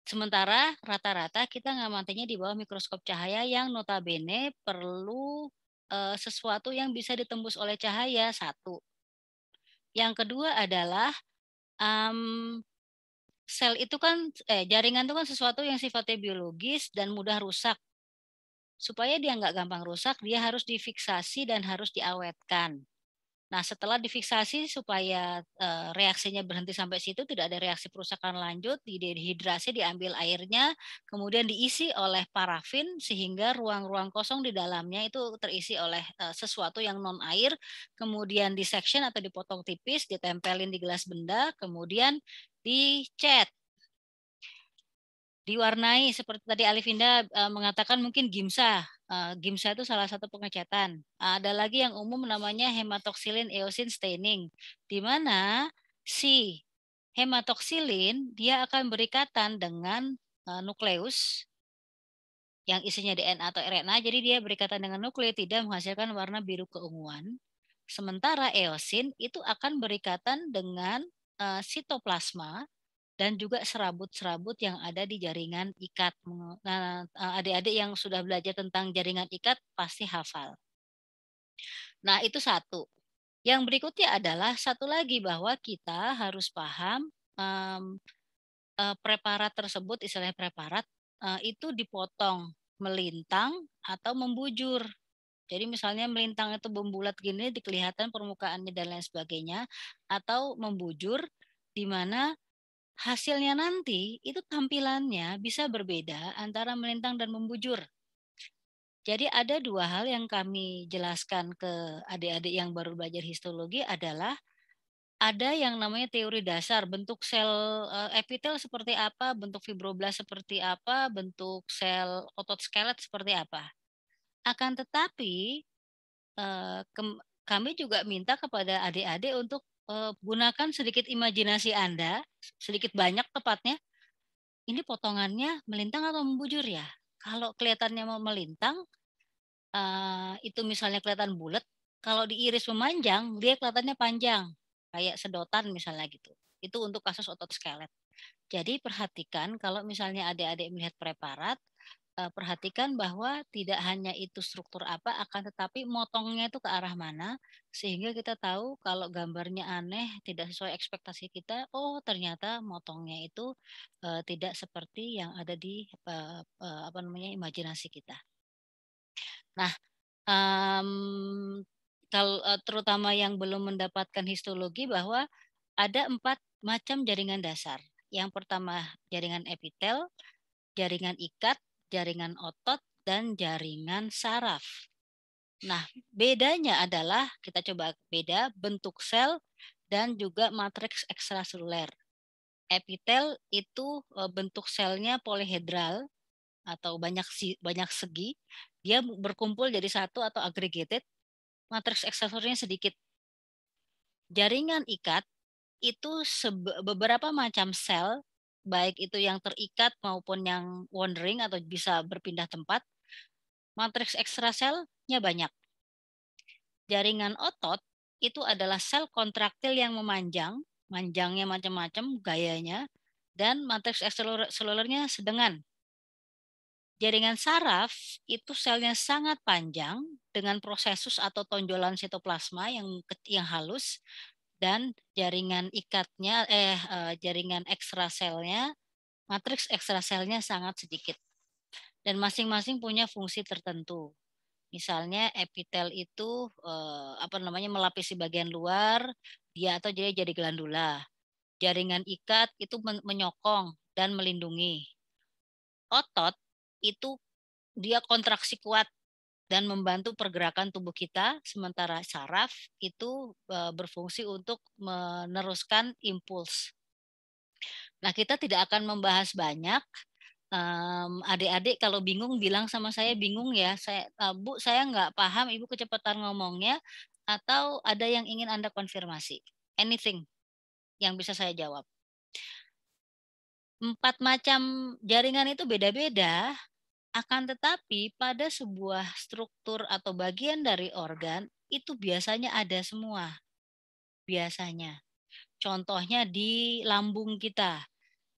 Sementara rata-rata kita ngamatinya di bawah mikroskop cahaya yang notabene perlu sesuatu yang bisa ditembus oleh cahaya, satu. Yang kedua adalah sel itu kan, jaringan itu kan sesuatu yang sifatnya biologis dan mudah rusak. Supaya dia nggak gampang rusak, dia harus difiksasi dan harus diawetkan. Nah, setelah difiksasi supaya reaksinya berhenti sampai situ, tidak ada reaksi perusakan lanjut, dehidrasi, diambil airnya, kemudian diisi oleh parafin sehingga ruang-ruang kosong di dalamnya itu terisi oleh sesuatu yang non air, kemudian disection atau dipotong tipis, ditempelin di gelas benda, kemudian dicat. Diwarnai seperti tadi Alivinda mengatakan mungkin gimsa. Gimsa itu salah satu pengecatan. Ada lagi yang umum namanya hematoksilin eosin staining, di mana si hematoksilin dia akan berikatan dengan nukleus yang isinya DNA atau RNA, jadi dia berikatan dengan nukleotida menghasilkan warna biru keunguan. Sementara eosin itu akan berikatan dengan sitoplasma dan juga serabut-serabut yang ada di jaringan ikat. Nah, adik-adik yang sudah belajar tentang jaringan ikat pasti hafal. Nah, itu satu. Yang berikutnya adalah satu lagi, bahwa kita harus paham preparat tersebut, istilahnya preparat, itu dipotong melintang atau membujur. Jadi misalnya melintang itu membulat gini, kelihatan permukaannya dan lain sebagainya, atau membujur di mana hasilnya nanti itu tampilannya bisa berbeda antara melintang dan membujur. Jadi ada 2 hal yang kami jelaskan ke adik-adik yang baru belajar histologi adalah ada yang namanya teori dasar, bentuk sel epitel seperti apa, bentuk fibroblas seperti apa, bentuk sel otot skelet seperti apa. Akan tetapi kami juga minta kepada adik-adik untuk gunakan sedikit imajinasi Anda, sedikit banyak tepatnya. Ini potongannya melintang atau membujur ya? Kalau kelihatannya mau melintang, itu misalnya kelihatan bulat, kalau diiris memanjang, dia kelihatannya panjang, kayak sedotan misalnya gitu. Itu untuk kasus otot skelet. Jadi perhatikan kalau misalnya adik-adik melihat preparat, perhatikan bahwa tidak hanya itu struktur apa, akan tetapi motongnya itu ke arah mana, sehingga kita tahu kalau gambarnya aneh, tidak sesuai ekspektasi kita, oh ternyata motongnya itu tidak seperti yang ada di imajinasi kita. Nah, kalau terutama yang belum mendapatkan histologi bahwa ada 4 macam jaringan dasar. Yang pertama jaringan epitel, jaringan ikat, jaringan otot, dan jaringan saraf. Nah, bedanya adalah kita coba beda bentuk sel dan juga matriks ekstraseluler. Epitel itu bentuk selnya polihedral atau banyak segi. Dia berkumpul jadi satu atau aggregated. Matriks ekstraselulernya sedikit. Jaringan ikat itu beberapa macam sel, baik itu yang terikat maupun yang wandering atau bisa berpindah tempat. Matriks ekstraselnya banyak. Jaringan otot itu adalah sel kontraktil yang memanjang, manjangnya macam-macam gayanya, dan matriks ekstraselulernya sedengan. Jaringan saraf itu selnya sangat panjang dengan prosesus atau tonjolan sitoplasma yang halus, dan jaringan ikatnya jaringan ekstraselnya, matriks ekstraselnya sangat sedikit. Dan masing-masing punya fungsi tertentu. Misalnya epitel itu melapisi bagian luar, dia atau jadi glandula. Jaringan ikat itu menyokong dan melindungi. Otot itu dia kontraksi kuat dan membantu pergerakan tubuh kita, sementara saraf itu berfungsi untuk meneruskan impuls. Nah, kita tidak akan membahas banyak. Adik-adik kalau bingung bilang sama saya bingung ya, Bu saya nggak paham, Ibu kecepatan ngomongnya, atau ada yang ingin Anda konfirmasi? Anything yang bisa saya jawab. 4 macam jaringan itu beda-beda, akan tetapi pada sebuah struktur atau bagian dari organ itu biasanya ada semua. Biasanya. Contohnya di lambung kita.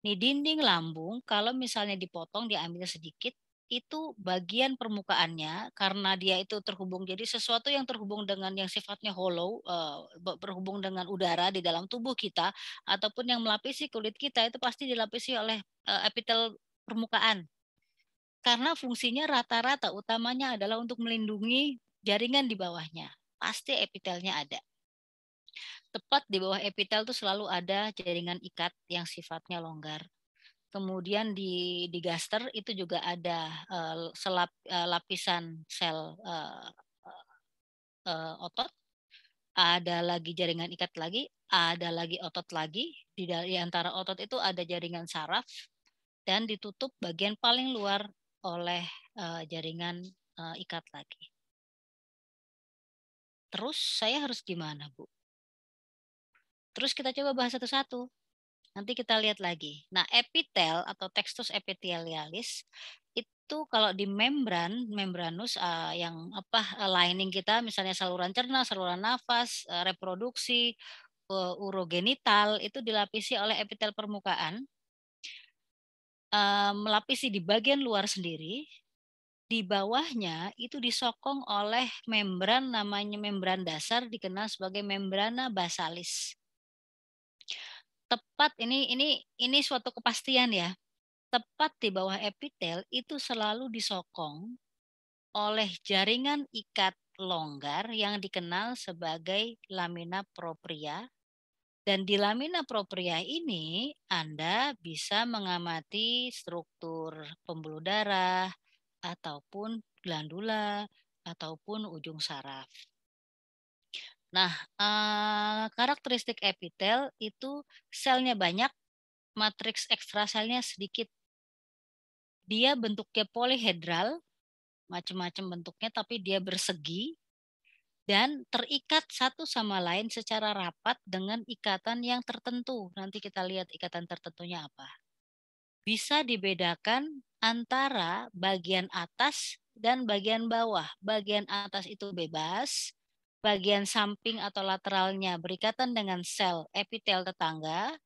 Nih dinding lambung kalau misalnya dipotong diambil sedikit, itu bagian permukaannya karena dia itu terhubung, jadi sesuatu yang terhubung dengan yang sifatnya hollow, berhubung dengan udara di dalam tubuh kita ataupun yang melapisi kulit kita itu pasti dilapisi oleh epitel permukaan. Karena fungsinya rata-rata utamanya adalah untuk melindungi jaringan di bawahnya. Pasti epitelnya ada. Tepat di bawah epitel itu selalu ada jaringan ikat yang sifatnya longgar. Kemudian di gaster itu juga ada lapisan sel otot, ada lagi jaringan ikat lagi, ada lagi otot lagi. Di antara otot itu ada jaringan saraf dan ditutup bagian paling luar oleh jaringan ikat lagi. Terus saya harus gimana, Bu? Terus kita coba bahas satu-satu. Nanti kita lihat lagi. Nah, epitel atau textus epithelialis itu kalau di membranus yang lining kita, misalnya saluran cerna, saluran nafas, reproduksi, urogenital itu dilapisi oleh epitel permukaan, melapisi di bagian luar sendiri. Di bawahnya itu disokong oleh membran, namanya membran dasar dikenal sebagai membrana basalis. Tepat ini suatu kepastian ya. Tepat di bawah epitel itu selalu disokong oleh jaringan ikat longgar yang dikenal sebagai lamina propria. Dan di lamina propria ini Anda bisa mengamati struktur pembuluh darah ataupun glandula ataupun ujung saraf. Nah, karakteristik epitel itu selnya banyak, matriks ekstraselnya sedikit. Dia bentuknya polihedral, macam-macam bentuknya, tapi dia bersegi dan terikat satu sama lain secara rapat dengan ikatan yang tertentu. Nanti kita lihat ikatan tertentunya apa. Bisa dibedakan antara bagian atas dan bagian bawah. Bagian atas itu bebas, bagian samping atau lateralnya berikatan dengan sel epitel tetangga,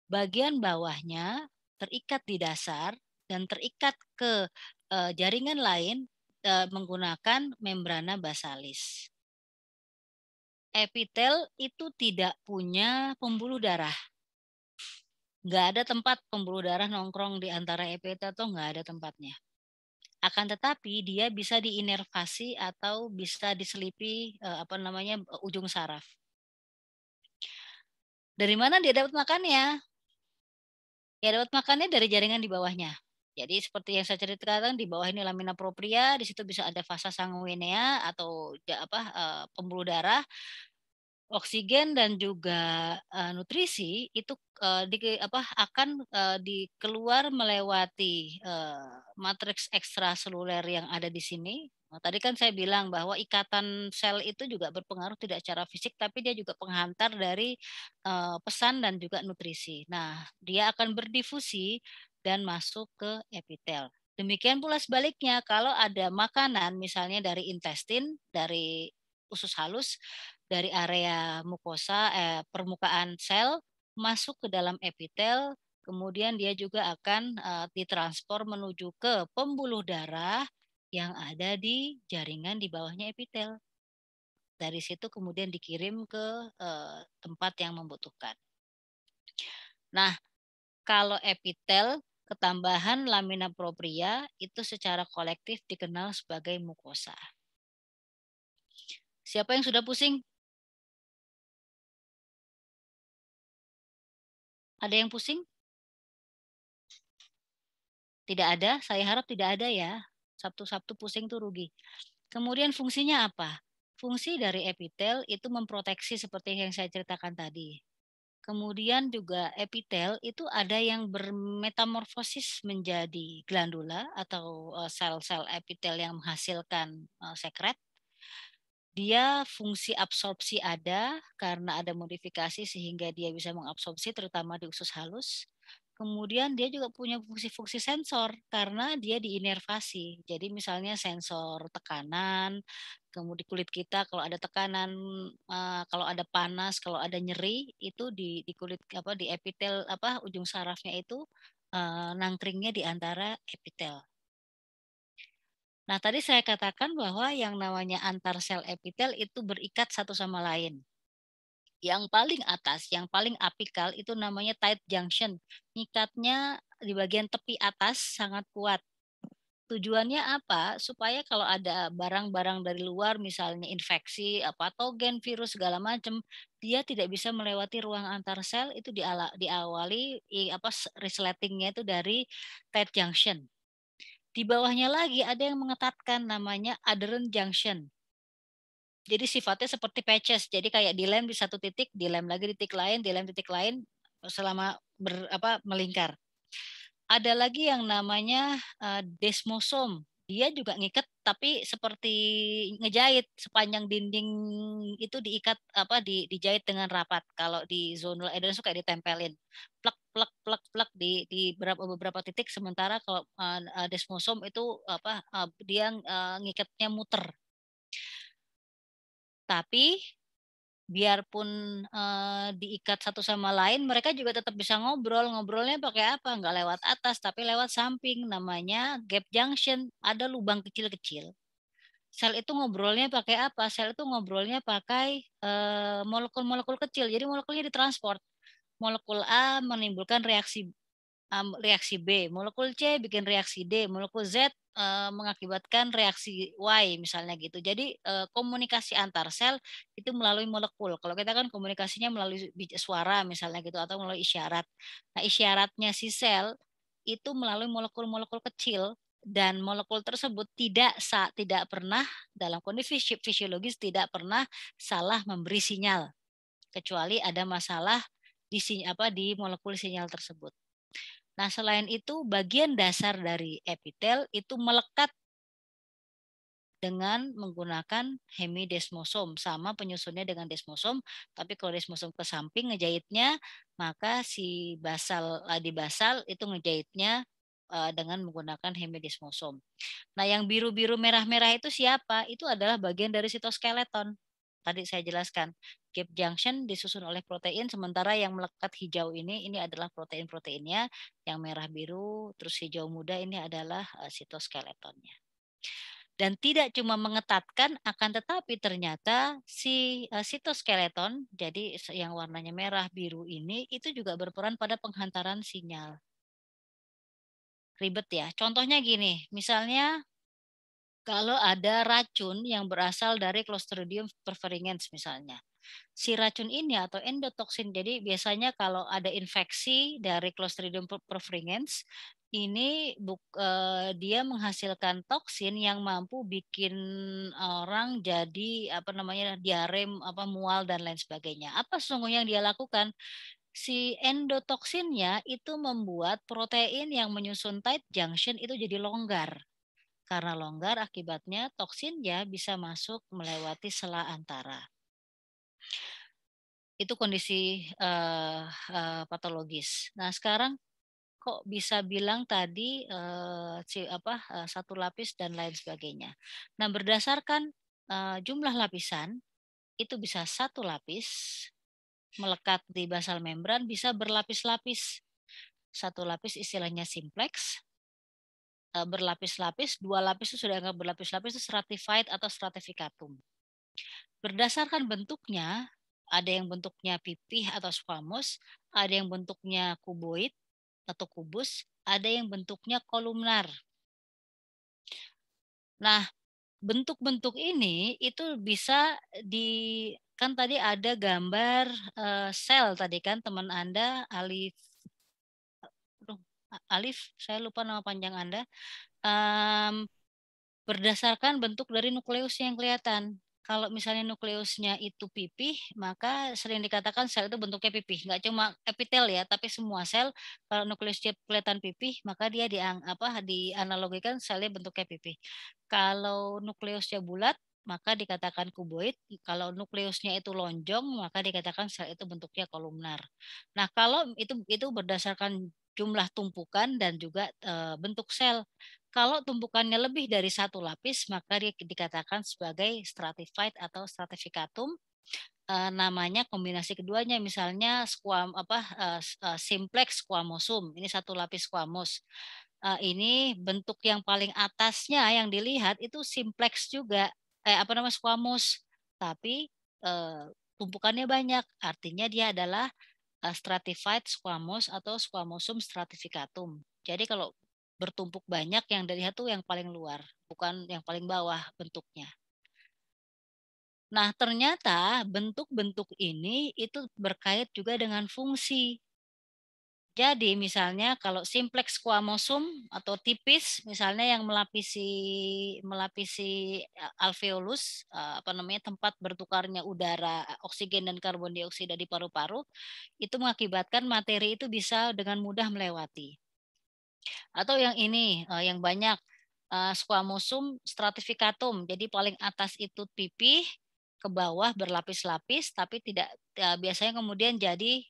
bagian bawahnya terikat di dasar dan terikat ke jaringan lain menggunakan membrana basalis. Epitel itu tidak punya pembuluh darah. Nggak ada tempat pembuluh darah nongkrong di antara epitel, atau nggak ada tempatnya. Akan tetapi dia bisa diinervasi atau bisa diselipi ujung saraf. Dari mana dia dapat makannya? Ya dapat makannya dari jaringan di bawahnya. Jadi seperti yang saya ceritakan, di bawah ini lamina propria, di situ bisa ada vasa sanguinea atau pembuluh darah, oksigen dan juga nutrisi itu akan dikeluar melewati matriks ekstraseluler yang ada di sini. Nah, tadi kan saya bilang bahwa ikatan sel itu juga berpengaruh tidak secara fisik, tapi dia juga penghantar dari pesan dan juga nutrisi. Nah, dia akan berdifusi dan masuk ke epitel. Demikian pula sebaliknya, kalau ada makanan misalnya dari intestin, dari usus halus, dari area mukosa, permukaan sel masuk ke dalam epitel, kemudian dia juga akan ditransport menuju ke pembuluh darah yang ada di jaringan di bawahnya epitel. Dari situ kemudian dikirim ke tempat yang membutuhkan. Nah, kalau epitel ketambahan lamina propria itu secara kolektif dikenal sebagai mukosa. Siapa yang sudah pusing? Ada yang pusing? Tidak ada, saya harap tidak ada ya. Sabtu-sabtu pusing tuh rugi. Kemudian fungsinya apa? Fungsi dari epitel itu memproteksi seperti yang saya ceritakan tadi. Kemudian juga epitel itu ada yang bermetamorfosis menjadi glandula atau sel-sel epitel yang menghasilkan sekret. Dia fungsi absorpsi ada karena ada modifikasi sehingga dia bisa mengabsorpsi terutama di usus halus. Kemudian dia juga punya fungsi-fungsi sensor karena dia diinervasi. Jadi misalnya sensor tekanan, kemudian kulit kita kalau ada tekanan, kalau ada panas, kalau ada nyeri itu di kulit di epitel ujung sarafnya itu nangkringnya di antara epitel. Nah, tadi saya katakan bahwa yang namanya antar sel epitel itu berikat satu sama lain. Yang paling atas, yang paling apikal itu namanya tight junction. Ngikatnya di bagian tepi atas sangat kuat. Tujuannya apa? Supaya kalau ada barang-barang dari luar, misalnya infeksi, patogen, virus segala macam, dia tidak bisa melewati ruang antar sel. Itu diawali resletingnya itu dari tight junction. Di bawahnya lagi ada yang mengetatkan namanya adherent junction. Jadi sifatnya seperti patches. Jadi kayak dilem di satu titik, dilem lagi di titik lain, dilem titik lain selama melingkar. Ada lagi yang namanya desmosom. Dia juga ngikat tapi seperti ngejahit sepanjang dinding itu diikat dijahit dengan rapat. Kalau di zonal adherence suka ditempelin plek plek plek plek di beberapa titik, sementara kalau desmosom itu dia ngikatnya muter. Tapi biarpun diikat satu sama lain, mereka juga tetap bisa ngobrol. Ngobrolnya pakai apa? Nggak lewat atas, tapi lewat samping. Namanya gap junction. Ada lubang kecil-kecil. Sel itu ngobrolnya pakai apa? Sel itu ngobrolnya pakai molekul-molekul kecil. Jadi molekulnya ditransport. Molekul A menimbulkan reaksi B, molekul C bikin reaksi D, molekul Z mengakibatkan reaksi Y misalnya gitu. Jadi komunikasi antar sel itu melalui molekul. Kalau kita kan komunikasinya melalui suara misalnya gitu atau melalui isyarat. Nah, isyaratnya si sel itu melalui molekul-molekul kecil, dan molekul tersebut tidak pernah dalam kondisi fisiologis tidak pernah salah memberi sinyal kecuali ada masalah di molekul sinyal tersebut. Nah, selain itu bagian dasar dari epitel itu melekat dengan menggunakan hemidesmosom, sama penyusunnya dengan desmosom, tapi kalau desmosom ke samping ngejahitnya, maka si di basal itu ngejahitnya dengan menggunakan hemidesmosom. Nah, yang biru-biru merah-merah itu siapa? Itu adalah bagian dari sitoskeleton. Tadi saya jelaskan, gap junction disusun oleh protein, sementara yang melekat hijau ini adalah protein-proteinnya, yang merah biru, terus hijau muda ini adalah sitoskeletonnya. Dan tidak cuma mengetatkan, akan tetapi ternyata si sitoskeleton, jadi yang warnanya merah biru ini, itu juga berperan pada penghantaran sinyal. Ribet ya. Contohnya gini, misalnya Kalau ada racun yang berasal dari Clostridium perfringens misalnya. Si racun ini atau endotoksin, jadi biasanya kalau ada infeksi dari Clostridium perfringens, ini dia menghasilkan toksin yang mampu bikin orang jadi apa namanya diare, mual dan lain sebagainya. Apa sesungguhnya yang dia lakukan? Si endotoksinnya itu membuat protein yang menyusun tight junction itu jadi longgar. Karena longgar akibatnya toksinnya bisa masuk melewati sela antara. Itu kondisi patologis. Nah, sekarang kok bisa bilang tadi satu lapis dan lain sebagainya. Nah, berdasarkan jumlah lapisan itu bisa satu lapis melekat di basal membran, bisa berlapis-lapis. Satu lapis istilahnya simplex, berlapis-lapis, dua lapis itu sudah anggap berlapis-lapis itu stratified atau stratificatum. Berdasarkan bentuknya, ada yang bentuknya pipih atau squamous, ada yang bentuknya kuboid atau kubus, ada yang bentuknya kolumnar. Nah, bentuk-bentuk ini itu bisa kan tadi ada gambar sel tadi kan teman Anda Alif, saya lupa nama panjang Anda. Berdasarkan bentuk dari nukleusnya yang kelihatan. Kalau misalnya nukleusnya itu pipih, maka sering dikatakan sel itu bentuknya pipih. Nggak cuma epitel ya, tapi semua sel kalau nukleusnya kelihatan pipih, maka dia dianalogikan selnya bentuknya pipih. Kalau nukleusnya bulat, maka dikatakan kuboid. Kalau nukleusnya itu lonjong, maka dikatakan sel itu bentuknya kolumnar. Nah, kalau itu berdasarkan jumlah tumpukan dan juga bentuk sel. Kalau tumpukannya lebih dari satu lapis, maka dia dikatakan sebagai stratified atau stratificatum. Namanya kombinasi keduanya, misalnya simplex squamosum. Ini satu lapis squamous. Ini bentuk yang paling atasnya yang dilihat itu simplex juga, squamous. Tapi tumpukannya banyak, artinya dia adalah stratified squamous atau squamosum stratificatum. Jadi kalau bertumpuk banyak yang dilihat tuh yang paling luar, bukan yang paling bawah bentuknya. Nah, ternyata bentuk-bentuk ini itu berkait juga dengan fungsi. Jadi misalnya kalau simplex squamosum atau tipis, misalnya yang melapisi alveolus, tempat bertukarnya udara, oksigen dan karbon dioksida di paru-paru, itu mengakibatkan materi itu bisa dengan mudah melewati. Atau yang ini, yang banyak squamosum stratificatum. Jadi paling atas itu pipih, ke bawah berlapis-lapis, tapi tidak biasanya kemudian jadi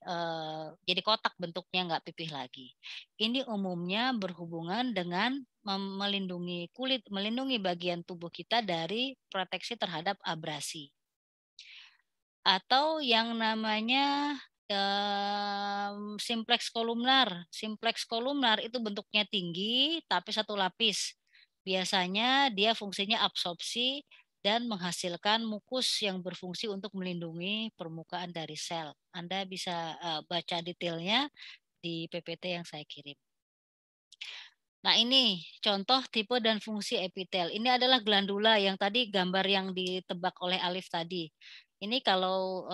kotak bentuknya, nggak pipih lagi. Ini umumnya berhubungan dengan melindungi kulit, melindungi bagian tubuh kita dari proteksi terhadap abrasi. Atau yang namanya simplex kolumnar. Simplex kolumnar itu bentuknya tinggi tapi satu lapis. Biasanya dia fungsinya absorpsi dan menghasilkan mukus yang berfungsi untuk melindungi permukaan dari sel. Anda bisa baca detailnya di PPT yang saya kirim. Nah, ini contoh tipe dan fungsi epitel. Ini adalah glandula yang tadi gambar yang ditebak oleh Alif tadi. Ini kalau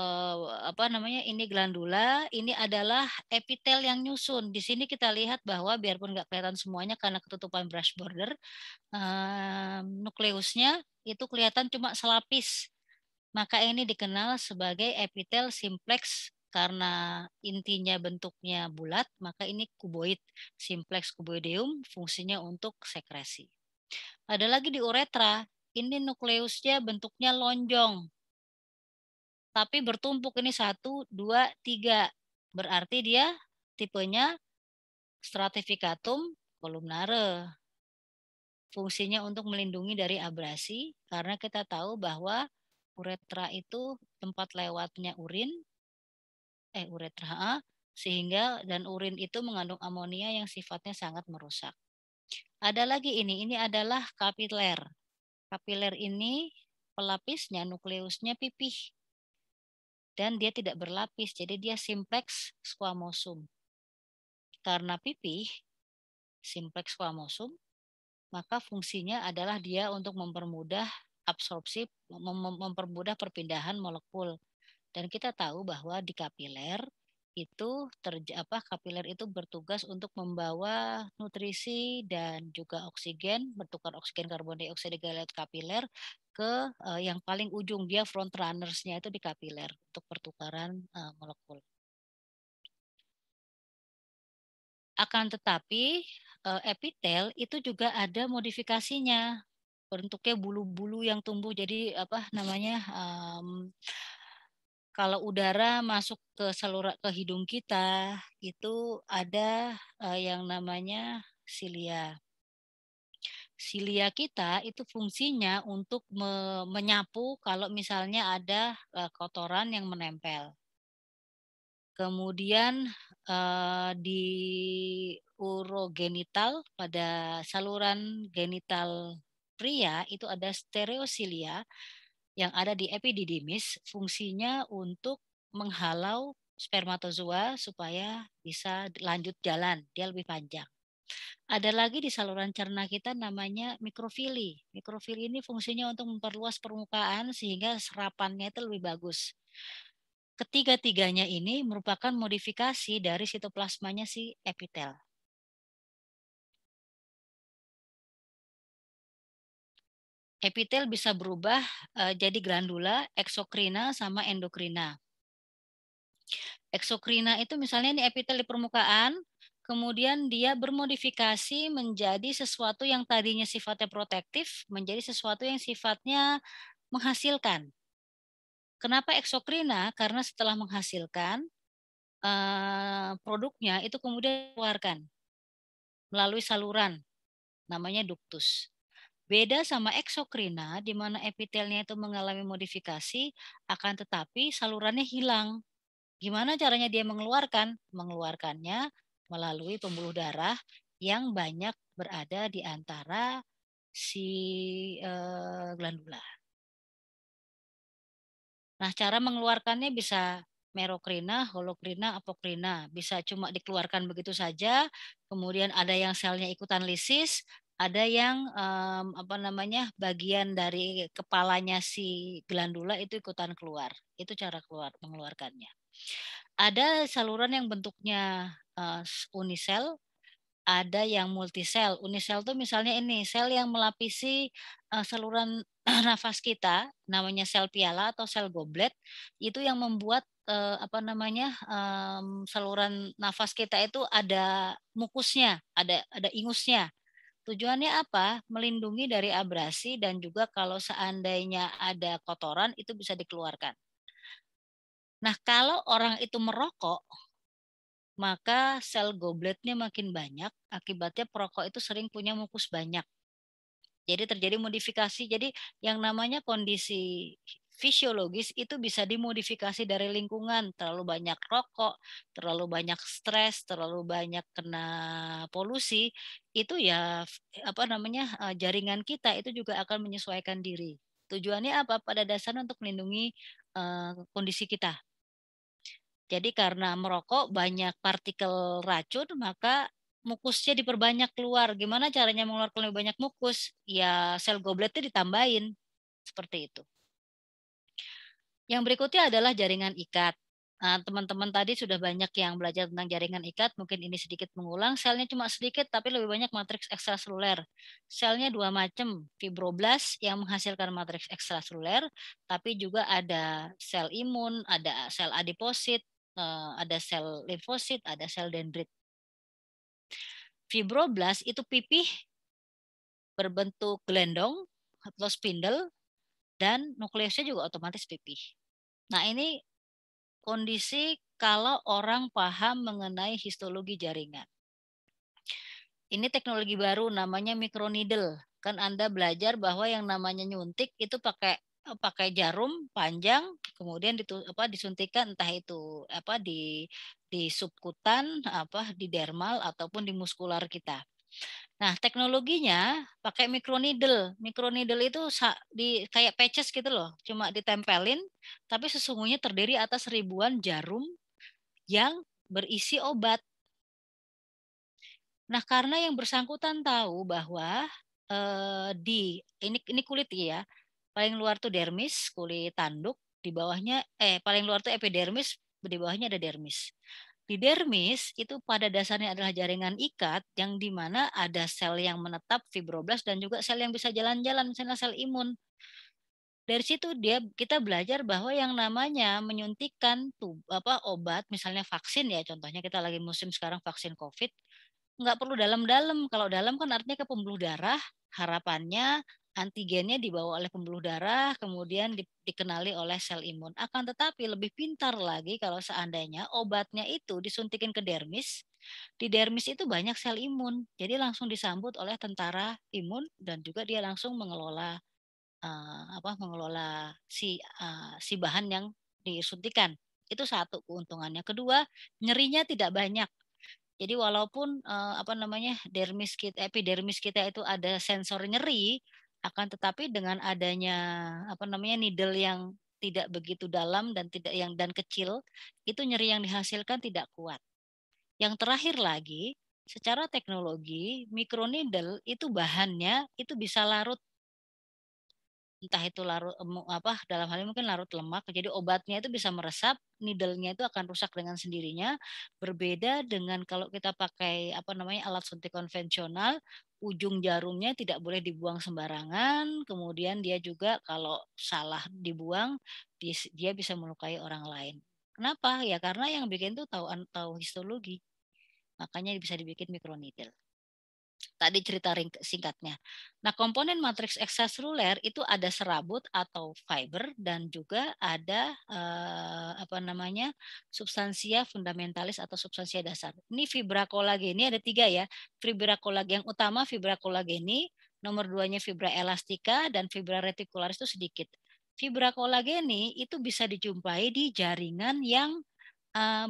ini glandula, ini adalah epitel yang nyusun. Di sini kita lihat bahwa biarpun nggak kelihatan semuanya karena ketutupan brush border, nukleusnya itu kelihatan cuma selapis. Maka ini dikenal sebagai epitel simplex karena intinya bentuknya bulat, maka ini kuboid, simplex kuboideum, fungsinya untuk sekresi. Ada lagi di uretra, ini nukleusnya bentuknya lonjong, tapi bertumpuk, ini 1, 2, 3. Berarti dia tipenya stratificatum columnare. Fungsinya untuk melindungi dari abrasi, karena kita tahu bahwa uretra itu tempat lewatnya uretra, sehingga dan urin itu mengandung amonia yang sifatnya sangat merusak. Ada lagi ini adalah kapiler. Kapiler ini pelapisnya, nukleusnya pipih. Dan dia tidak berlapis, jadi dia simplex squamosum. Karena pipih, simplex squamosum, maka fungsinya adalah dia untuk mempermudah absorpsi, mempermudah perpindahan molekul. Dan kita tahu bahwa di kapiler itu kapiler itu bertugas untuk membawa nutrisi dan juga oksigen, bertukar oksigen karbon dioksida lewat kapiler ke yang paling ujung, dia front runners-nya itu di kapiler untuk pertukaran molekul. Akan tetapi epitel itu juga ada modifikasinya, bentuknya bulu-bulu yang tumbuh, jadi kalau udara masuk ke saluran ke hidung kita itu ada yang namanya silia. Silia kita itu fungsinya untuk menyapu kalau misalnya ada kotoran yang menempel. Kemudian di urogenital, pada saluran genital pria itu ada stereosilia yang ada di epididymis, fungsinya untuk menghalau spermatozoa supaya bisa lanjut jalan, dia lebih panjang. Ada lagi di saluran cerna kita namanya mikrofili. Mikrofili ini fungsinya untuk memperluas permukaan sehingga serapannya itu lebih bagus. Ketiga-tiganya ini merupakan modifikasi dari sitoplasmanya si epitel. Epitel bisa berubah jadi glandula, eksokrina, sama endokrina. Eksokrina itu misalnya ini epitel di permukaan, kemudian dia bermodifikasi menjadi sesuatu yang tadinya sifatnya protektif, menjadi sesuatu yang sifatnya menghasilkan. Kenapa eksokrina? Karena setelah menghasilkan, produknya itu kemudian dikeluarkan melalui saluran, namanya duktus. Beda sama eksokrina, di mana epitelnya itu mengalami modifikasi, akan tetapi salurannya hilang. Gimana caranya dia mengeluarkan? Mengeluarkannya melalui pembuluh darah yang banyak berada di antara si glandula. Nah, cara mengeluarkannya bisa merokrina, holokrina, apokrina. Bisa cuma dikeluarkan begitu saja, kemudian ada yang selnya ikutan lisis, ada yang bagian dari kepalanya si glandula itu ikutan keluar. Itu cara mengeluarkannya. Ada saluran yang bentuknya unisel, ada yang multisel. Unisel itu misalnya ini sel yang melapisi saluran nafas kita, namanya sel piala atau sel goblet, itu yang membuat saluran nafas kita itu ada mukusnya, ada ingusnya. Tujuannya apa? Melindungi dari abrasi dan juga kalau seandainya ada kotoran itu bisa dikeluarkan. Nah, kalau orang itu merokok, maka sel gobletnya makin banyak, akibatnya perokok itu sering punya mukus banyak. Jadi terjadi modifikasi. Jadi yang namanya kondisi fisiologis itu bisa dimodifikasi dari lingkungan, terlalu banyak rokok, terlalu banyak stres, terlalu banyak kena polusi, itu ya jaringan kita itu juga akan menyesuaikan diri. Tujuannya apa? Pada dasarnya untuk melindungi kondisi kita. Jadi karena merokok banyak partikel racun, maka mukusnya diperbanyak keluar. Gimana caranya mengeluarkan lebih banyak mukus? Ya sel gobletnya ditambahin. Seperti itu. Yang berikutnya adalah jaringan ikat. Nah, teman-teman tadi sudah banyak yang belajar tentang jaringan ikat. Mungkin ini sedikit mengulang. Selnya cuma sedikit, tapi lebih banyak matriks ekstraseluler. Selnya dua macam. Fibroblast yang menghasilkan matriks ekstraseluler, tapi juga ada sel imun, ada sel adiposit, ada sel limfosit, ada sel dendrit. Fibroblast itu pipih berbentuk gelendong atau spindle dan nukleusnya juga otomatis pipih. Nah, ini kondisi kalau orang paham mengenai histologi jaringan. Ini teknologi baru namanya microneedle. Kan Anda belajar bahwa yang namanya nyuntik itu pakai jarum panjang, kemudian disuntikan entah itu di subkutan, di dermal ataupun di muskular kita. Nah, teknologinya pakai microneedle. Microneedle itu kayak patches gitu loh, cuma ditempelin, tapi sesungguhnya terdiri atas ribuan jarum yang berisi obat. Nah, karena yang bersangkutan tahu bahwa ini kulit ya. Paling luar tuh dermis, kulit tanduk, di bawahnya paling luar tuh epidermis, di bawahnya ada dermis. Di dermis itu pada dasarnya adalah jaringan ikat yang di mana ada sel yang menetap, fibroblast, dan juga sel yang bisa jalan-jalan, misalnya sel imun. Dari situ kita belajar bahwa yang namanya menyuntikkan obat, misalnya vaksin ya, contohnya kita lagi musim sekarang vaksin COVID, nggak perlu dalam-dalam. Kalau dalam kan artinya ke pembuluh darah, harapannya antigennya dibawa oleh pembuluh darah, kemudian dikenali oleh sel imun. Akan tetapi lebih pintar lagi kalau seandainya obatnya itu disuntikin ke dermis. Di dermis itu banyak sel imun, jadi langsung disambut oleh tentara imun dan juga dia langsung mengelola si bahan yang disuntikan. Itu satu keuntungannya. Kedua, nyerinya tidak banyak. Jadi walaupun epidermis kita itu ada sensor nyeri, akan tetapi dengan adanya needle yang tidak begitu dalam dan kecil, itu nyeri yang dihasilkan tidak kuat. Yang terakhir lagi, secara teknologi microneedle itu bahannya itu bisa larut, entah itu larut dalam hal ini mungkin larut lemak, jadi obatnya itu bisa meresap, needle-nya itu akan rusak dengan sendirinya. Berbeda dengan kalau kita pakai alat suntik konvensional, ujung jarumnya tidak boleh dibuang sembarangan, kemudian dia juga kalau salah dibuang dia bisa melukai orang lain. Kenapa? Ya karena yang bikin itu tahu histologi, makanya bisa dibikin microneedle. Tadi cerita singkatnya. Nah, komponen matriks ekstraseluler itu ada serabut atau fiber dan juga ada substansia fundamentalis atau substansia dasar. Ini fibra kolageni ada 3 ya. Fibra kolageni yang utama fibra kolageni, nomor 2-nya fibra elastika dan fibra reticularis itu sedikit. Fibra kolageni itu bisa dijumpai di jaringan yang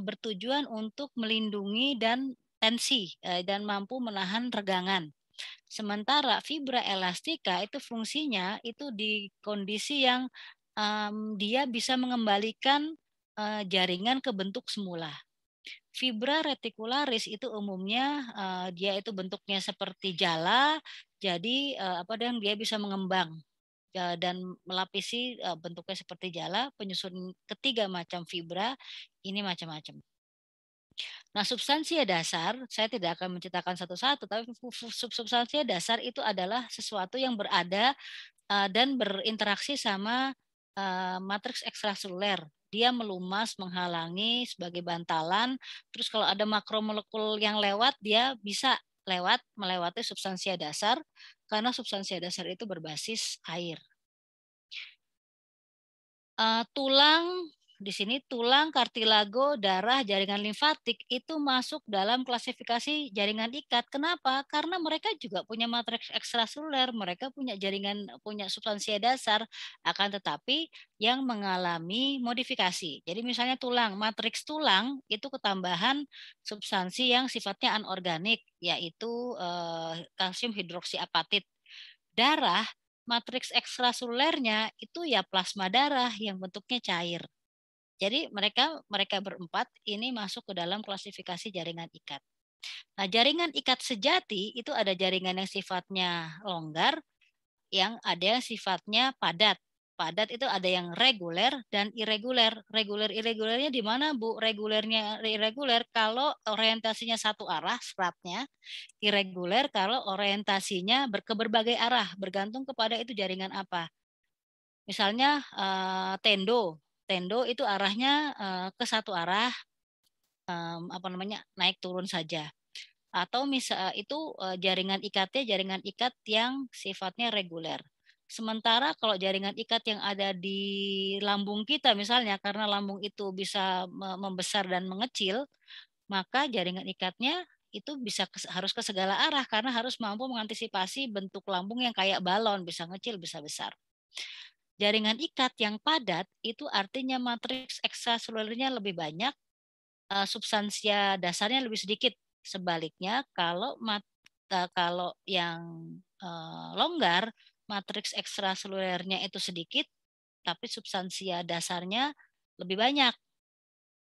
bertujuan untuk melindungi dan tensi dan mampu menahan regangan. Sementara fibra elastika itu fungsinya itu di kondisi yang dia bisa mengembalikan jaringan ke bentuk semula. Fibra reticularis itu umumnya dia itu bentuknya seperti jala, jadi dia bisa mengembang dan melapisi bentuknya seperti jala. Penyusun ketiga macam fibra ini macam-macam. Nah, substansia dasar, saya tidak akan menceritakan satu-satu, tapi substansia dasar itu adalah sesuatu yang berada dan berinteraksi sama matriks ekstraseluler. Dia melumas, menghalangi sebagai bantalan. Terus kalau ada makromolekul yang lewat, dia bisa melewati substansia dasar, karena substansia dasar itu berbasis air. Tulang di sini, tulang, kartilago, darah, jaringan limfatik itu masuk dalam klasifikasi jaringan ikat. Kenapa? Karena mereka juga punya matriks ekstraseluler, mereka punya substansia dasar, akan tetapi yang mengalami modifikasi. Jadi misalnya tulang, matriks tulang itu ketambahan substansi yang sifatnya anorganik, yaitu kalsium hidroksiapatit. Darah, matriks ekstraselulernya itu ya plasma darah yang bentuknya cair. Jadi mereka berempat ini masuk ke dalam klasifikasi jaringan ikat. Nah, jaringan ikat sejati itu ada jaringan yang sifatnya longgar, yang ada yang sifatnya padat. Padat itu ada yang reguler dan irreguler. Irregulernya di mana, Bu? Regulernya irreguler kalau orientasinya satu arah seratnya, irreguler kalau orientasinya ke berbagai arah, bergantung kepada itu jaringan apa. Misalnya tendo itu arahnya ke satu arah, naik turun saja. Atau itu jaringan ikat yang sifatnya reguler. Sementara kalau jaringan ikat yang ada di lambung kita misalnya, karena lambung itu bisa membesar dan mengecil, maka jaringan ikatnya itu harus ke segala arah, karena harus mampu mengantisipasi bentuk lambung yang kayak balon, bisa ngecil, bisa besar. Jaringan ikat yang padat itu artinya matriks ekstraselulernya lebih banyak, substansia dasarnya lebih sedikit. Sebaliknya kalau yang longgar, matriks ekstraselulernya itu sedikit, tapi substansia dasarnya lebih banyak.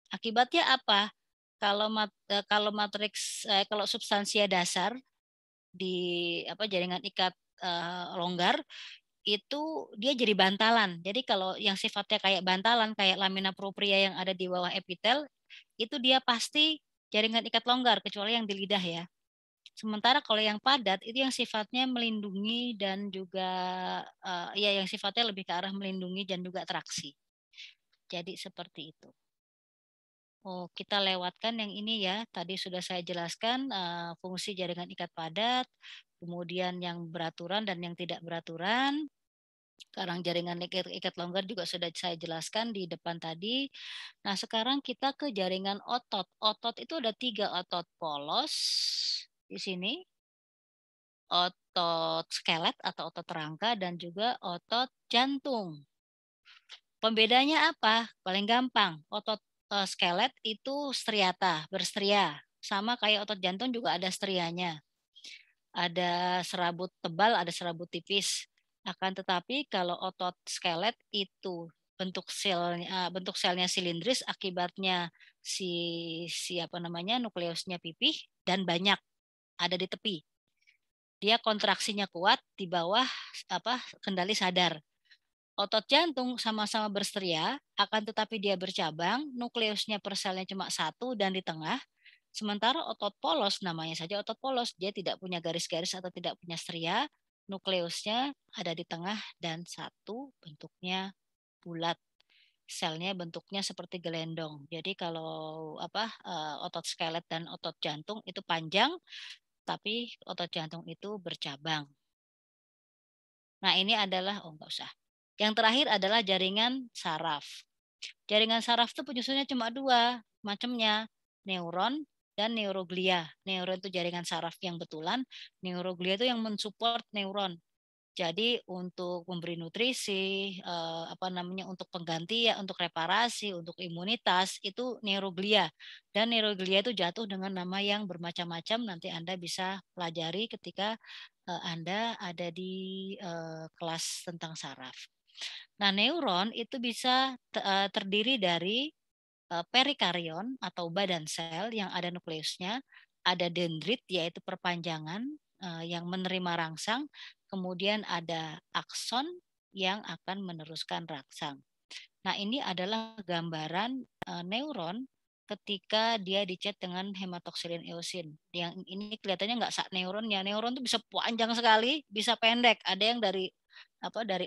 Akibatnya apa? Kalau substansia dasar di jaringan ikat longgar, itu dia jadi bantalan. Jadi kalau yang sifatnya kayak bantalan, kayak lamina propria yang ada di bawah epitel, itu dia pasti jaringan ikat longgar, kecuali yang di lidah ya. Sementara kalau yang padat itu yang sifatnya melindungi dan juga ya yang sifatnya lebih ke arah melindungi dan juga traksi. Jadi seperti itu. Oh, kita lewatkan yang ini ya. Tadi sudah saya jelaskan fungsi jaringan ikat padat, kemudian yang beraturan dan yang tidak beraturan. Sekarang jaringan ikat longgar juga sudah saya jelaskan di depan tadi. Nah, sekarang kita ke jaringan otot. Otot itu ada 3 otot polos di sini, otot skelet atau otot rangka, dan juga otot jantung. Pembedanya apa? Paling gampang, otot skelet itu striata, berstria. Sama kayak otot jantung juga ada strianya. Ada serabut tebal, ada serabut tipis. Akan tetapi kalau otot skelet itu bentuk selnya silindris, akibatnya si apa namanya nukleusnya pipih dan banyak ada di tepi. Dia kontraksinya kuat di bawah kendali sadar. Otot jantung sama-sama berstria, akan tetapi dia bercabang, nukleusnya per selnya cuma 1 dan di tengah. Sementara otot polos, namanya saja otot polos, dia tidak punya garis-garis atau tidak punya stria, nukleusnya ada di tengah dan 1 bentuknya bulat. Selnya bentuknya seperti gelendong. Jadi kalau otot skelet dan otot jantung itu panjang, tapi otot jantung itu bercabang. Nah, ini adalah enggak usah. Yang terakhir adalah jaringan saraf. Jaringan saraf itu penyusunnya cuma 2 macamnya, neuron dan neuroglia. Neuron itu jaringan saraf yang betulan, neuroglia itu yang mensupport neuron. Jadi untuk memberi nutrisi, untuk pengganti ya, untuk reparasi, untuk imunitas itu neuroglia. Dan neuroglia itu jatuh dengan nama yang bermacam-macam. Nanti Anda bisa pelajari ketika Anda ada di kelas tentang saraf. Nah, neuron itu bisa terdiri dari perikarion atau badan sel yang ada nukleusnya, ada dendrit yaitu perpanjangan yang menerima rangsang, kemudian ada akson yang akan meneruskan rangsang. Nah, ini adalah gambaran neuron ketika dia dicat dengan hematoksilin eosin. Yang ini kelihatannya nggak sak neuronnya. Neuron itu bisa panjang sekali, bisa pendek. Ada yang dari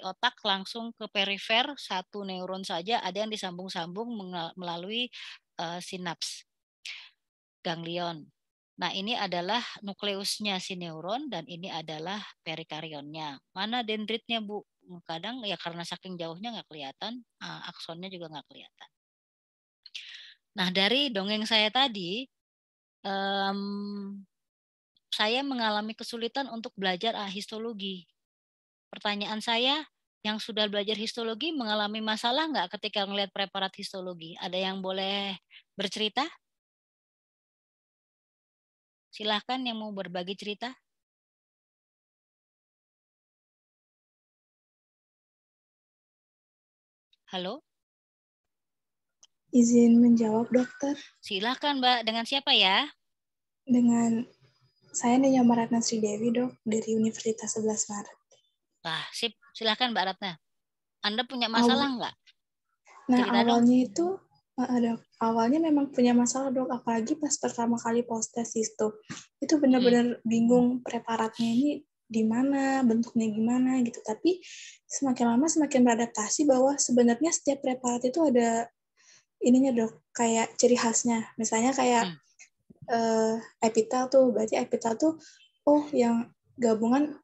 otak langsung ke perifer, 1 neuron saja, ada yang disambung-sambung melalui sinaps ganglion. Nah, ini adalah nukleusnya si neuron dan ini adalah perikarionnya. Mana dendritnya, Bu? Kadang ya karena saking jauhnya nggak kelihatan, aksonnya juga nggak kelihatan. Nah, dari dongeng saya tadi, saya mengalami kesulitan untuk belajar histologi. Pertanyaan saya, yang sudah belajar histologi mengalami masalah nggak ketika melihat preparat histologi? Ada yang boleh bercerita? Silahkan yang mau berbagi cerita. Halo? Izin menjawab, dokter. Silahkan, Mbak. Dengan siapa ya? Dengan saya Nenya Maratna Sridewi, dok, dari Universitas 11 Maret. Wah, sip. Silahkan, Mbak Ratna. Anda punya masalah nggak? Nah, Cerita awalnya dong. itu awalnya memang punya masalah, dok, apalagi pas pertama kali post-tesis itu benar-benar bingung preparatnya ini di mana, bentuknya gimana gitu. Tapi semakin lama semakin beradaptasi bahwa sebenarnya setiap preparat itu ada ininya, dok, kayak ciri khasnya. Misalnya kayak epitel tuh, berarti epitel tuh yang gabungan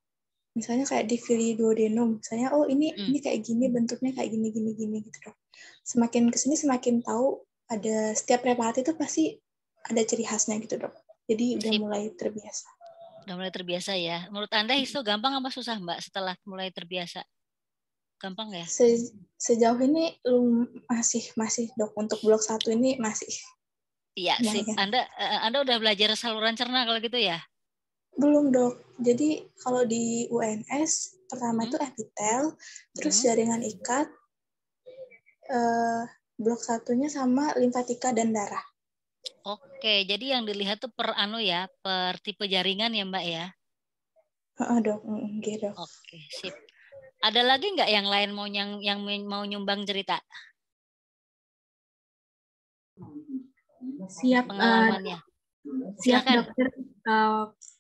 misalnya kayak difiliduodenum, misalnya ini kayak gini, bentuknya kayak gini gitu, dok. Semakin kesini semakin tahu ada setiap preparat itu pasti ada ciri khasnya gitu, dok. Jadi udah mulai terbiasa. Udah mulai terbiasa ya. Menurut Anda histo gampang apa susah, Mbak, setelah mulai terbiasa? Gampang ya? Sejauh ini masih, dok. Untuk blok 1 ini masih. Iya sih. Anda udah belajar saluran cerna kalau gitu ya? Belum, dok. Jadi kalau di UNS pertama itu epitel, terus jaringan ikat, blok 1-nya sama limfatika dan darah. Oke, jadi yang dilihat tuh per tipe jaringan ya, Mbak ya? Dok, gitu. Oke, sip. Ada lagi nggak yang lain yang mau nyumbang cerita? Siap, pengalamannya. Siap Silakan. dokter.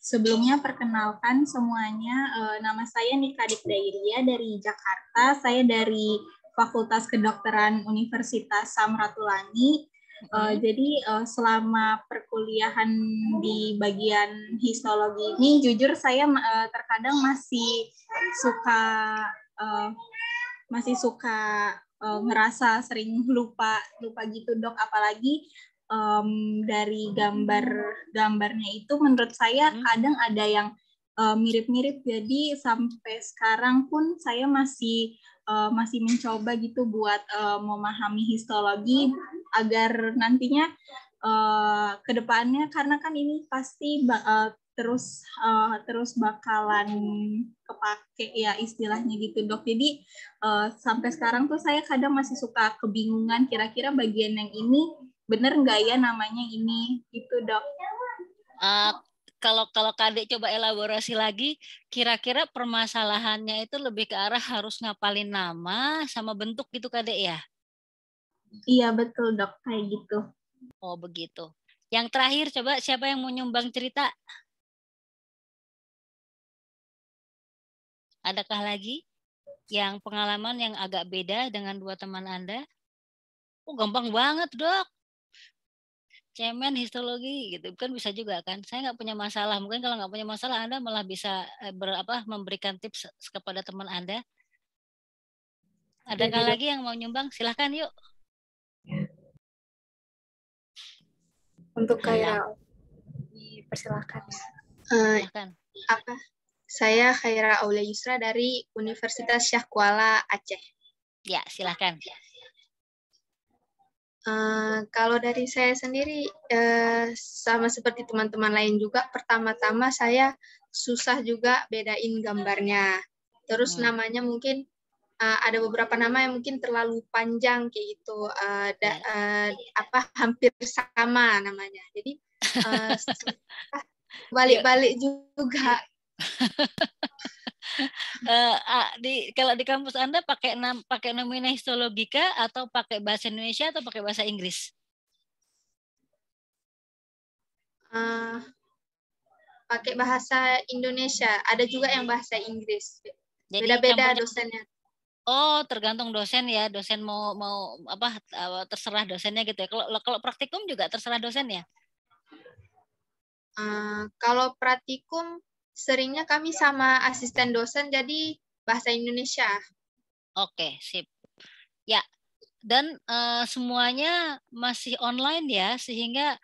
Sebelumnya perkenalkan semuanya, nama saya Nika Dikdairia dari Jakarta. Saya dari Fakultas Kedokteran Universitas Samratulangi. Jadi selama perkuliahan di bagian histologi ini, jujur saya terkadang masih suka ngerasa sering lupa gitu dok, apalagi dari gambarnya itu menurut saya kadang ada yang mirip-mirip, jadi sampai sekarang pun saya masih mencoba gitu buat memahami histologi agar nantinya ke depannya, karena kan ini pasti terus bakalan kepake ya istilahnya gitu dok. Jadi sampai sekarang tuh saya kadang masih suka kebingungan kira-kira bagian yang ini bener nggak ya namanya ini gitu dok. Kalau Kadek coba elaborasi lagi, kira-kira permasalahannya itu lebih ke arah harus ngapalin nama sama bentuk gitu Kadek ya? Iya betul dok, kayak gitu. Oh begitu. Yang terakhir coba siapa yang mau nyumbang cerita? Adakah lagi yang pengalaman yang agak beda dengan dua teman Anda? Oh gampang banget dok. Cemen histologi gitu kan bisa juga kan. Saya nggak punya masalah. Mungkin kalau nggak punya masalah Anda malah bisa memberikan tips kepada teman Anda. Adakah lagi yang mau nyumbang? Silahkan yuk. Untuk Khaira, dipersilakan. Silahkan. Saya Khaira Aulia Yusra dari Universitas Syah Kuala Aceh. Ya, silahkan. Kalau dari saya sendiri, sama seperti teman-teman lain juga, pertama-tama saya susah juga bedain gambarnya. Terus namanya mungkin ada beberapa nama yang mungkin terlalu panjang kayak gitu, hampir sama namanya. Jadi balik-balik juga. Kalau di kampus Anda pakai nomina histologika atau pakai bahasa Indonesia atau pakai bahasa Inggris? Pakai bahasa Indonesia. Ada juga yang bahasa Inggris. Jadi beda-beda dosennya. Oh, tergantung dosen ya. Dosen mau apa terserah dosennya gitu ya. Kalau praktikum juga terserah dosen ya? Kalau praktikum seringnya kami sama asisten dosen, jadi bahasa Indonesia. Oke, sip. Ya, dan semuanya masih online ya, sehingga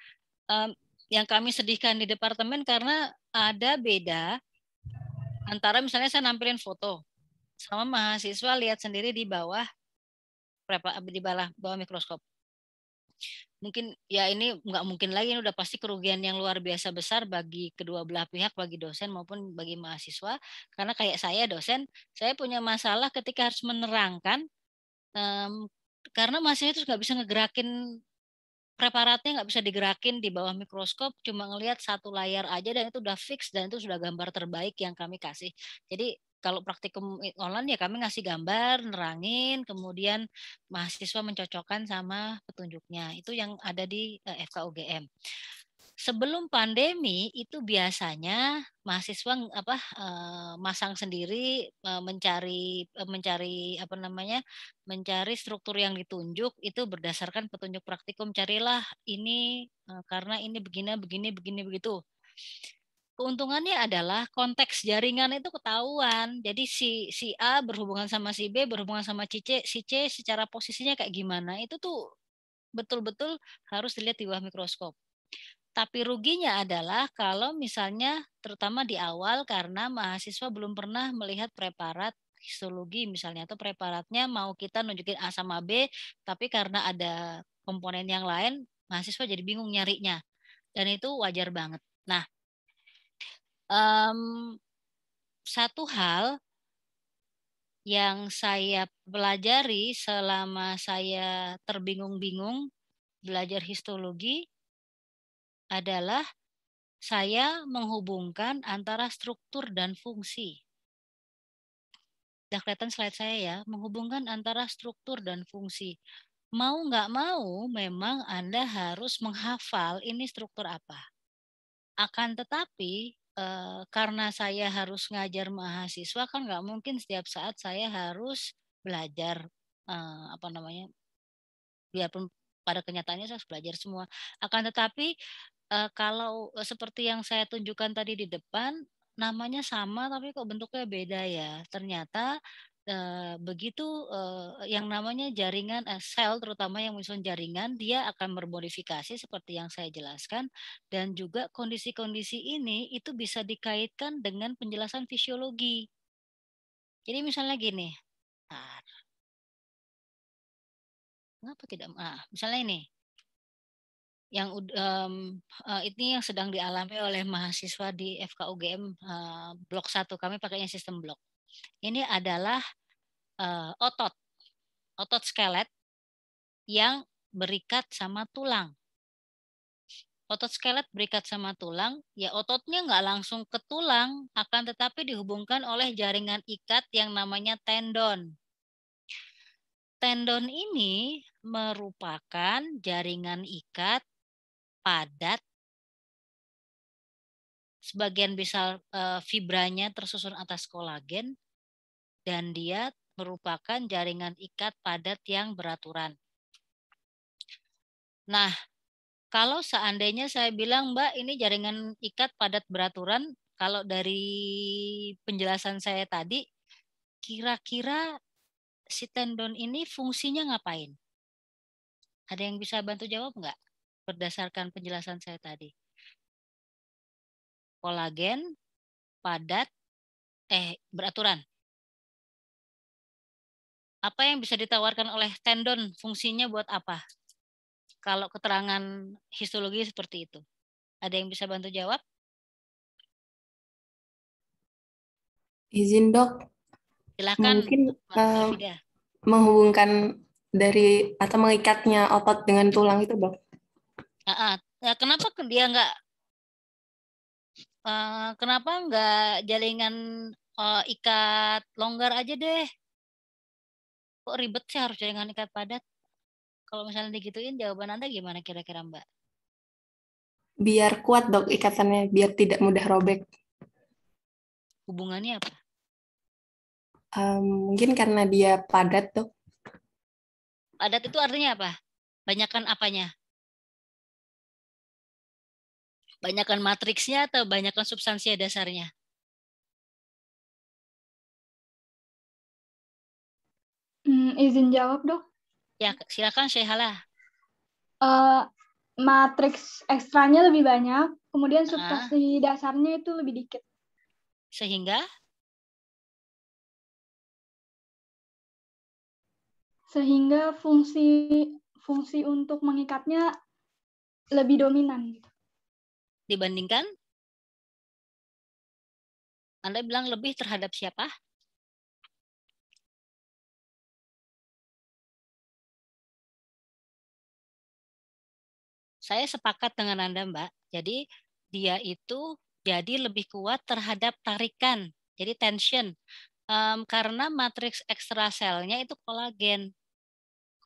yang kami sedihkan di departemen karena ada beda antara misalnya saya nampilin foto sama mahasiswa lihat sendiri di bawah mikroskop. Mungkin ya ini nggak mungkin lagi, ini udah pasti kerugian yang luar biasa besar bagi kedua belah pihak, bagi dosen maupun bagi mahasiswa. Karena kayak saya dosen, saya punya masalah ketika harus menerangkan karena mahasiswa itu nggak bisa ngegerakin preparatnya, nggak bisa digerakin di bawah mikroskop, cuma ngelihat satu layar aja dan itu udah fix dan itu sudah gambar terbaik yang kami kasih. Jadi kalau praktikum online ya kami ngasih gambar, nerangin, kemudian mahasiswa mencocokkan sama petunjuknya. Itu yang ada di FKUGM. Sebelum pandemi itu biasanya mahasiswa masang sendiri, mencari struktur yang ditunjuk itu berdasarkan petunjuk praktikum, carilah ini karena ini begini begitu. Keuntungannya adalah konteks jaringan itu ketahuan. Jadi si A berhubungan sama si B, berhubungan sama si C secara posisinya kayak gimana. Itu tuh betul-betul harus dilihat di bawah mikroskop. Tapi ruginya adalah kalau misalnya terutama di awal karena mahasiswa belum pernah melihat preparat histologi misalnya, atau preparatnya mau kita nunjukin A sama B, tapi karena ada komponen yang lain, mahasiswa jadi bingung nyarinya. Dan itu wajar banget. Nah, satu hal yang saya pelajari selama saya terbingung-bingung belajar histologi adalah saya menghubungkan antara struktur dan fungsi. Udah kelihatan slide saya ya, menghubungkan antara struktur dan fungsi. Mau nggak mau, memang Anda harus menghafal ini struktur apa. Akan tetapi, karena saya harus ngajar mahasiswa, kan nggak mungkin setiap saat saya harus belajar, biarpun pada kenyataannya saya harus belajar semua. Akan tetapi, kalau seperti yang saya tunjukkan tadi di depan, namanya sama tapi kok bentuknya beda ya. Ternyata begitu yang namanya jaringan sel, terutama yang menyusun jaringan, dia akan bermodifikasi seperti yang saya jelaskan, dan juga kondisi-kondisi ini itu bisa dikaitkan dengan penjelasan fisiologi. Jadi misalnya gini, kenapa tidak? Misalnya ini. Ini yang sedang dialami oleh mahasiswa di FKUGM blok 1, kami pakainya sistem blok. Ini adalah otot skelet yang berikat sama tulang. Otot skelet berikat sama tulang, ya ototnya nggak langsung ke tulang, akan tetapi dihubungkan oleh jaringan ikat yang namanya tendon. Tendon ini merupakan jaringan ikat padat, sebagian besar fibranya tersusun atas kolagen, dan dia merupakan jaringan ikat padat yang beraturan. Nah, kalau seandainya saya bilang, Mbak, ini jaringan ikat padat beraturan, kalau dari penjelasan saya tadi, kira-kira si tendon ini fungsinya ngapain? Ada yang bisa bantu jawab nggak? Berdasarkan penjelasan saya tadi. Kolagen, padat, beraturan. Apa yang bisa ditawarkan oleh tendon, fungsinya buat apa? Kalau keterangan histologi seperti itu. Ada yang bisa bantu jawab? Izin dok. Silakan. Mungkin Alvida. Menghubungkan dari atau mengikatnya otot dengan tulang itu dok. Kenapa dia nggak? Kenapa nggak jaringan ikat longgar aja deh? Kok ribet sih harus jaringan ikat padat? Kalau misalnya digituin, jawaban Anda gimana kira-kira Mbak? Biar kuat dok ikatannya, biar tidak mudah robek. Hubungannya apa? Mungkin karena dia padat dok. Padat itu artinya apa? Banyakan apanya? Banyakan matriksnya atau banyakan substansi dasarnya? Izin jawab dok. Ya, silakan Syekhalah. Matriks ekstranya lebih banyak, kemudian substansi dasarnya itu lebih dikit. Sehingga fungsi untuk mengikatnya lebih dominan gitu. Dibandingkan? Anda bilang lebih terhadap siapa? Saya sepakat dengan Anda, Mbak. Jadi dia itu jadi lebih kuat terhadap tarikan, jadi tension. Karena matriks ekstraselnya itu kolagen.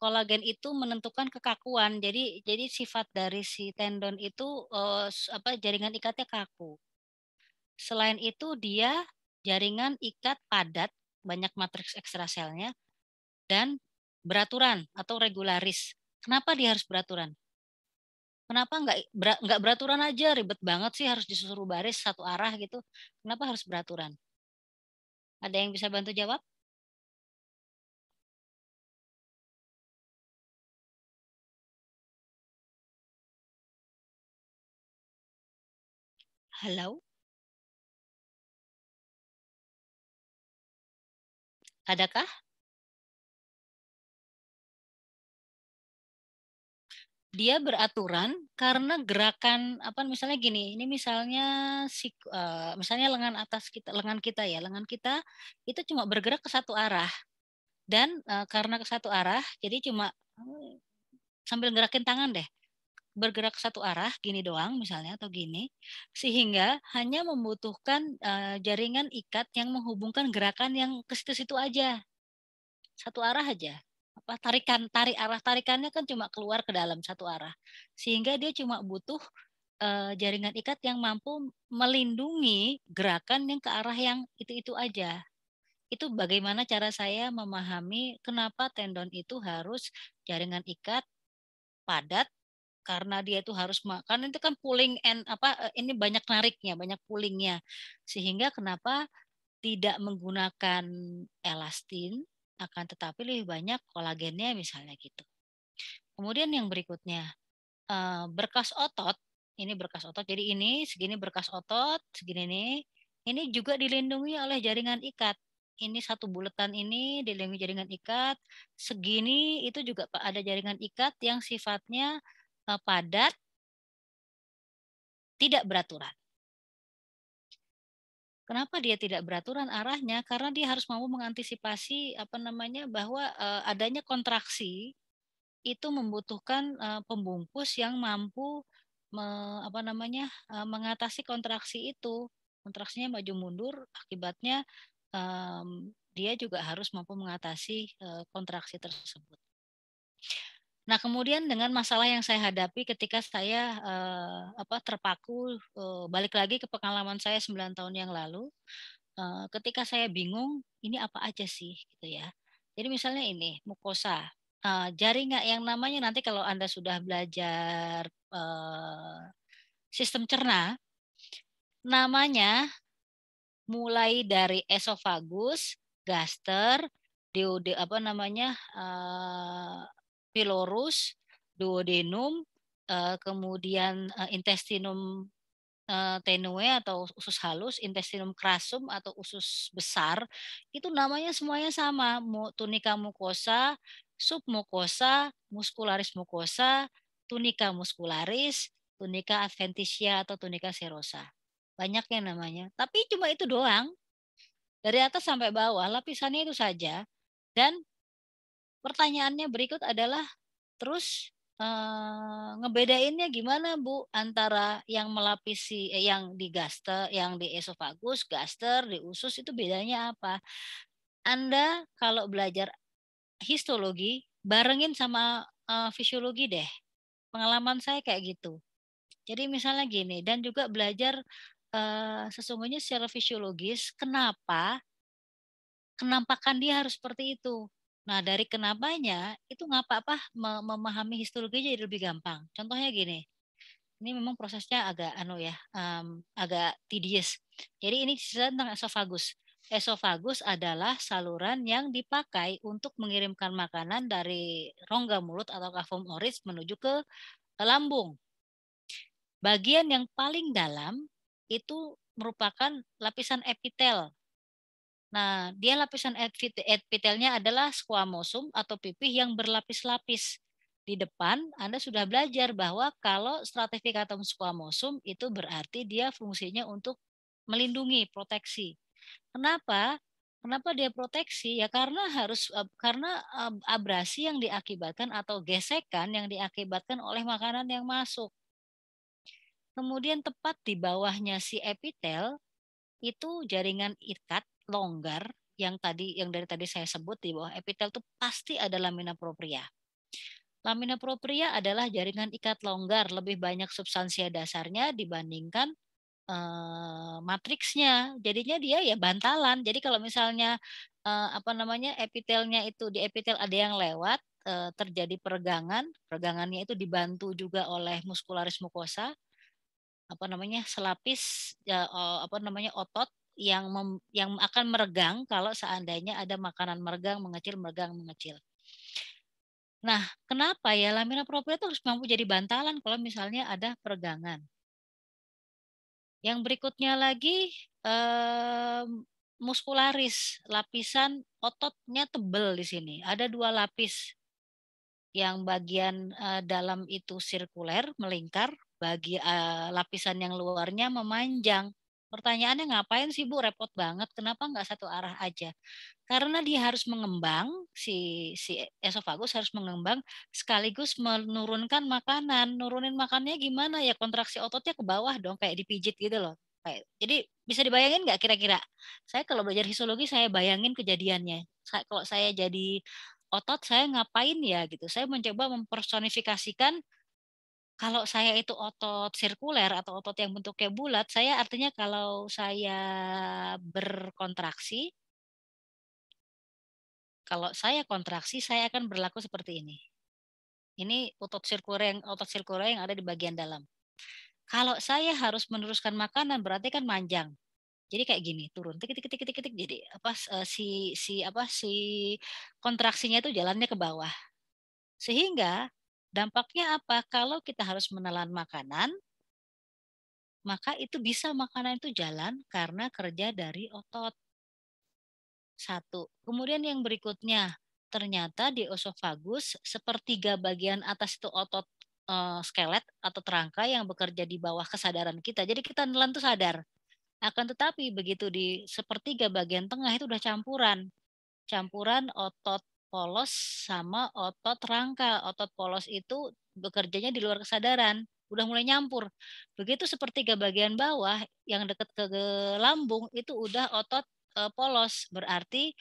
Kolagen itu menentukan kekakuan. Jadi sifat dari si tendon itu jaringan ikatnya kaku. Selain itu dia jaringan ikat padat, banyak matriks ekstraselnya, dan beraturan atau regularis. Kenapa dia harus beraturan? Kenapa nggak beraturan aja, ribet banget sih harus disuruh baris satu arah gitu. Kenapa harus beraturan? Ada yang bisa bantu jawab? Halo? Adakah? Dia beraturan karena gerakan misalnya gini, ini misalnya misalnya lengan kita itu cuma bergerak ke satu arah, dan karena ke satu arah jadi cuma sambil gerakin tangan deh, bergerak satu arah gini doang misalnya atau gini, sehingga hanya membutuhkan jaringan ikat yang menghubungkan gerakan yang ke situ-situ aja, satu arah aja. Tarik arah tarikannya kan cuma keluar ke dalam satu arah, sehingga dia cuma butuh jaringan ikat yang mampu melindungi gerakan yang ke arah yang itu aja. Itu bagaimana cara saya memahami kenapa tendon itu harus jaringan ikat padat, karena dia itu harus karena itu kan pulling ini banyak nariknya, banyak pullingnya, sehingga kenapa tidak menggunakan elastin, akan tetapi lebih banyak kolagennya misalnya gitu. Kemudian yang berikutnya berkas otot. Ini berkas otot. Jadi ini segini berkas otot, segini nih. Ini juga dilindungi oleh jaringan ikat. Ini satu buletan ini dilindungi jaringan ikat. Segini itu juga ada jaringan ikat yang sifatnya padat, tidak beraturan. Kenapa dia tidak beraturan arahnya? Karena dia harus mampu mengantisipasi bahwa adanya kontraksi itu membutuhkan pembungkus yang mampu mengatasi kontraksi itu. Kontraksinya maju mundur, akibatnya dia juga harus mampu mengatasi kontraksi tersebut. Nah, kemudian dengan masalah yang saya hadapi ketika saya terpaku, balik lagi ke pengalaman saya 9 tahun yang lalu, ketika saya bingung ini apa aja sih gitu ya. Jadi misalnya ini mukosa, jaringan yang namanya nanti kalau Anda sudah belajar sistem cerna, namanya mulai dari esofagus, gaster, pylorus, duodenum, kemudian intestinum tenue atau usus halus, intestinum crassum atau usus besar, itu namanya semuanya sama, tunica mucosa, submucosa, muscularis mucosa, tunica muscularis, tunica adventitia atau tunica serosa. Banyak yang namanya, tapi cuma itu doang. Dari atas sampai bawah lapisannya itu saja. Dan pertanyaannya berikut adalah terus ngebedainnya gimana Bu antara yang melapisi yang di gaster, yang di esofagus, gaster, di usus itu bedanya apa? Anda kalau belajar histologi barengin sama fisiologi deh. Pengalaman saya kayak gitu. Jadi misalnya gini, dan juga belajar sesungguhnya secara fisiologis kenapa kenampakan dia harus seperti itu. Nah, dari kenapanya itu memahami histologi jadi lebih gampang. Contohnya gini. Ini memang prosesnya agak agak tedious. Jadi ini tentang esofagus. Esofagus adalah saluran yang dipakai untuk mengirimkan makanan dari rongga mulut atau cavum oris menuju ke lambung. Bagian yang paling dalam itu merupakan lapisan epitel. Nah, dia lapisan epitelnya adalah squamosum atau pipih yang berlapis-lapis. Di depan Anda sudah belajar bahwa kalau stratificatum squamosum itu berarti dia fungsinya untuk melindungi, proteksi. Kenapa? Kenapa dia proteksi? Ya karena abrasi yang diakibatkan atau gesekan yang diakibatkan oleh makanan yang masuk. Kemudian tepat di bawahnya si epitel itu jaringan ikat longgar yang dari tadi saya sebut, di bawah epitel itu pasti ada lamina propria. Lamina propria adalah jaringan ikat longgar, lebih banyak substansia dasarnya dibandingkan matriksnya. Jadinya dia ya bantalan. Jadi kalau misalnya epitelnya itu di epitel ada yang lewat, terjadi peregangannya itu dibantu juga oleh muscularis mucosa, selapis otot yang akan meregang kalau seandainya ada makanan meregang mengecil. Nah, kenapa ya lamina propria itu harus mampu jadi bantalan kalau misalnya ada peregangan. Yang berikutnya lagi muskularis, lapisan ototnya tebal di sini. Ada 2 lapis. Yang bagian dalam itu sirkuler, melingkar, lapisan yang luarnya memanjang. Pertanyaannya ngapain sih Bu, repot banget, kenapa nggak satu arah aja? Karena dia harus mengembang, si esofagus harus mengembang sekaligus menurunkan makanan. Nurunin makannya gimana ya? Kontraksi ototnya ke bawah dong, kayak dipijit gitu loh. Jadi bisa dibayangin nggak kira-kira? Saya kalau belajar histologi saya bayangin kejadiannya. Kalau saya jadi otot saya ngapain ya gitu. Saya mencoba mempersonifikasikan kalau saya itu otot sirkuler atau otot yang bentuknya bulat, saya artinya kalau saya berkontraksi, kalau saya kontraksi, saya akan berlaku seperti ini. Ini otot sirkuler yang ada di bagian dalam. Kalau saya harus meneruskan makanan, berarti kan manjang. Jadi kayak gini, turun, tik tik tik tik tik. Jadi si kontraksinya itu jalannya ke bawah. Sehingga dampaknya apa? Kalau kita harus menelan makanan, maka itu bisa makanan itu jalan karena kerja dari otot. Satu. Kemudian yang berikutnya, ternyata di esofagus sepertiga bagian atas itu otot skelet atau kerangka yang bekerja di bawah kesadaran kita. Jadi kita nelan tuh sadar. Akan tetapi begitu di sepertiga bagian tengah itu udah campuran otot polos sama otot rangka. Otot polos itu bekerjanya di luar kesadaran, udah mulai nyampur. Begitu sepertiga bagian bawah yang dekat ke lambung itu udah otot polos, berarti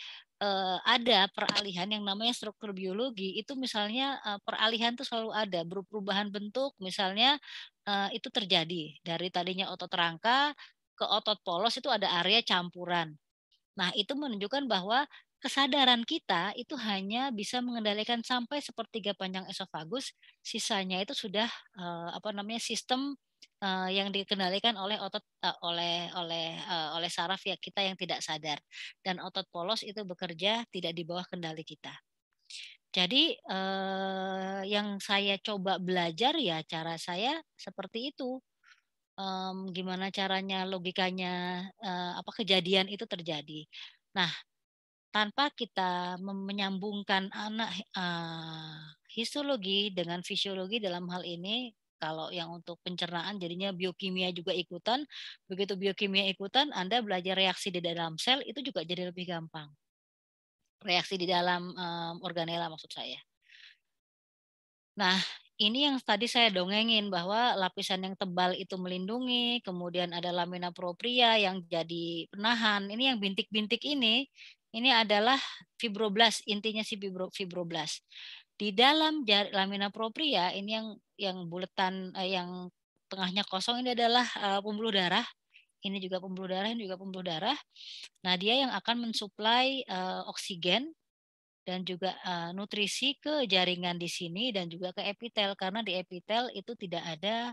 ada peralihan yang namanya struktur biologi. Itu misalnya peralihan itu selalu ada, perubahan bentuk misalnya itu terjadi dari tadinya otot rangka ke otot polos itu ada area campuran. Nah, itu menunjukkan bahwa kesadaran kita itu hanya bisa mengendalikan sampai sepertiga panjang esofagus, sisanya itu sudah sistem yang dikendalikan oleh otot oleh saraf ya kita yang tidak sadar, dan otot polos itu bekerja tidak di bawah kendali kita. Jadi yang saya coba belajar ya cara saya seperti itu. Gimana caranya logikanya kejadian itu terjadi. Nah, tanpa kita menyambungkan histologi dengan fisiologi dalam hal ini, kalau yang untuk pencernaan jadinya biokimia juga ikutan. Begitu biokimia ikutan, Anda belajar reaksi di dalam sel itu juga jadi lebih gampang. Reaksi di dalam organela maksud saya. Nah, ini yang tadi saya dongengin bahwa lapisan yang tebal itu melindungi, kemudian ada lamina propria yang jadi penahan. Ini yang bintik-bintik ini adalah fibroblast, intinya si fibroblast. Di dalam lamina propria ini yang buletan yang tengahnya kosong ini adalah pembuluh darah. Ini juga pembuluh darah, ini juga pembuluh darah. Nah, dia yang akan mensuplai oksigen dan juga nutrisi ke jaringan di sini dan juga ke epitel, karena di epitel itu tidak ada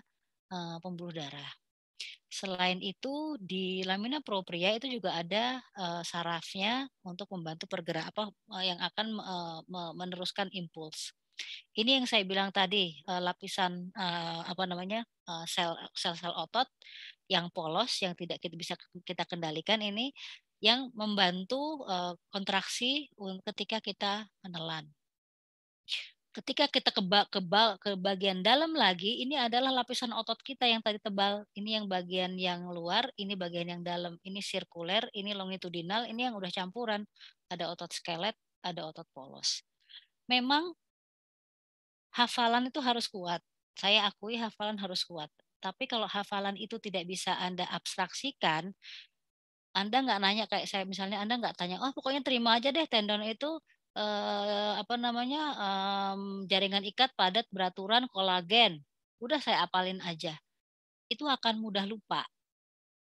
pembuluh darah. Selain itu di lamina propria itu juga ada sarafnya untuk membantu pergerakan yang akan meneruskan impuls. Ini yang saya bilang tadi, lapisan sel-sel otot yang polos yang tidak bisa kita kendalikan ini yang membantu kontraksi ketika kita menelan. Ketika kita ke bagian dalam lagi, ini adalah lapisan otot kita yang tadi tebal. Ini yang bagian yang luar, ini bagian yang dalam. Ini sirkuler, ini longitudinal, ini yang udah campuran. Ada otot skelet, ada otot polos. Memang hafalan itu harus kuat. Saya akui hafalan harus kuat. Tapi kalau hafalan itu tidak bisa Anda abstraksikan, Anda nggak nanya kayak saya misalnya, Anda nggak tanya, oh pokoknya terima aja deh tendon itu jaringan ikat padat beraturan kolagen. Udah saya apalin aja. Itu akan mudah lupa.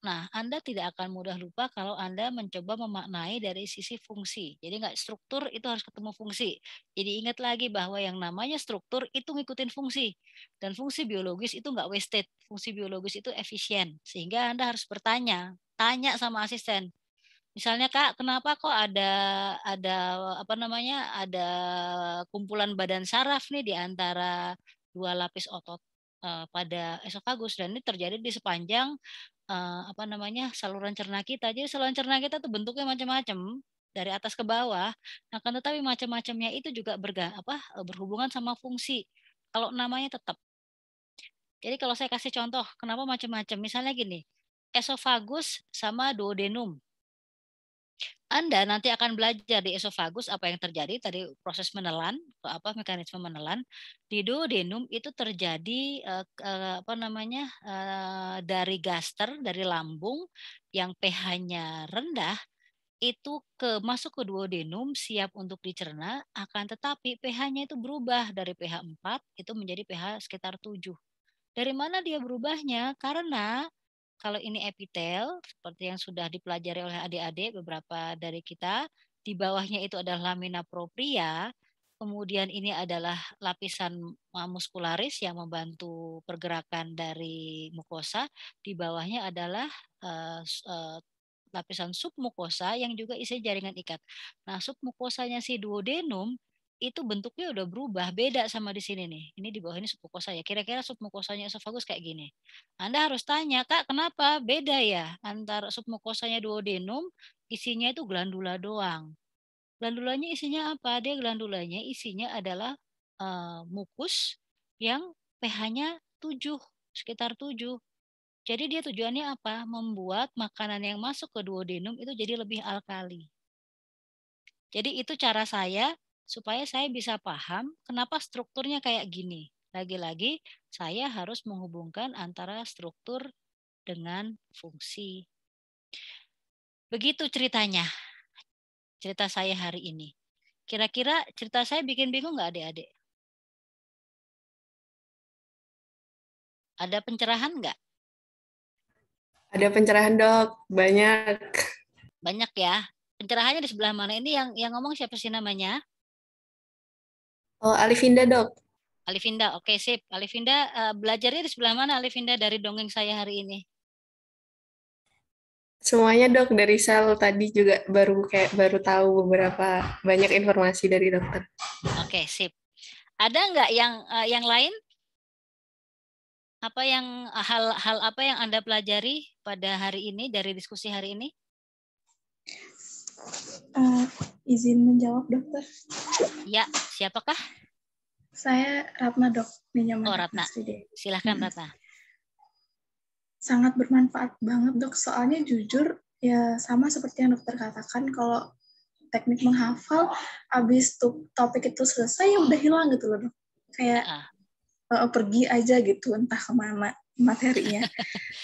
Nah, Anda tidak akan mudah lupa kalau Anda mencoba memaknai dari sisi fungsi. Jadi nggak struktur itu harus ketemu fungsi. Jadi ingat lagi bahwa yang namanya struktur itu ngikutin fungsi. Dan fungsi biologis itu nggak wasted. Fungsi biologis itu efisien. Sehingga Anda harus bertanya. Tanya sama asisten. Misalnya Kak, kenapa kok ada kumpulan badan saraf nih di antara dua lapis otot pada esofagus, dan ini terjadi di sepanjang saluran cerna kita. Jadi saluran cerna kita tuh bentuknya macam-macam dari atas ke bawah. Nah, kan tetapi macam-macamnya itu juga berhubungan sama fungsi. Kalau namanya tetap. Jadi kalau saya kasih contoh, kenapa macam-macam? Misalnya gini, esofagus sama duodenum. Anda nanti akan belajar di esofagus apa yang terjadi tadi proses menelan, mekanisme menelan. Di duodenum itu terjadi dari gaster, dari lambung yang pH-nya rendah itu masuk ke duodenum siap untuk dicerna, akan tetapi pH-nya itu berubah dari pH 4 itu menjadi pH sekitar 7. Dari mana dia berubahnya? Karena kalau ini epitel, seperti yang sudah dipelajari oleh adik-adik beberapa dari kita, di bawahnya itu adalah lamina propria, kemudian ini adalah lapisan muskularis yang membantu pergerakan dari mukosa, di bawahnya adalah lapisan submukosa yang juga isi jaringan ikat. Nah, submukosanya si duodenum itu bentuknya udah berubah, beda sama di sini nih. Ini di bawah ini submukosa ya. Kira-kira submukosanya esofagus kayak gini. Anda harus tanya, Kak, kenapa beda ya antara submukosanya duodenum, isinya itu glandula doang. Glandulanya isinya apa? Dia glandulanya isinya adalah mukus yang pH-nya 7, sekitar 7. Jadi dia tujuannya apa? Membuat makanan yang masuk ke duodenum itu jadi lebih alkali. Jadi itu cara saya supaya saya bisa paham kenapa strukturnya kayak gini. Lagi-lagi saya harus menghubungkan antara struktur dengan fungsi. Begitu ceritanya. Cerita saya hari ini. Kira-kira cerita saya bikin bingung nggak adik-adik? Ada pencerahan nggak? Ada pencerahan dok, banyak. Banyak ya. Pencerahannya di sebelah mana? Ini yang ngomong siapa sih namanya? Oh, Alifinda dok. Alifinda, oke sip. Alifinda belajarnya di sebelah mana Alifinda dari dongeng saya hari ini? Semuanya dok, dari sel tadi juga baru tahu beberapa banyak informasi dari dokter. Oke sip. Ada nggak yang lain? Apa yang hal apa yang Anda pelajari pada hari ini dari diskusi hari ini? Izin menjawab dokter. Ya, siapakah? Saya Ratna dok. Oh Ratna, silahkan Ratna. Sangat bermanfaat banget dok. Soalnya jujur ya sama seperti yang dokter katakan, kalau teknik menghafal abis topik itu selesai ya udah hilang gitu loh dok. Kayak pergi aja gitu entah kemana materinya.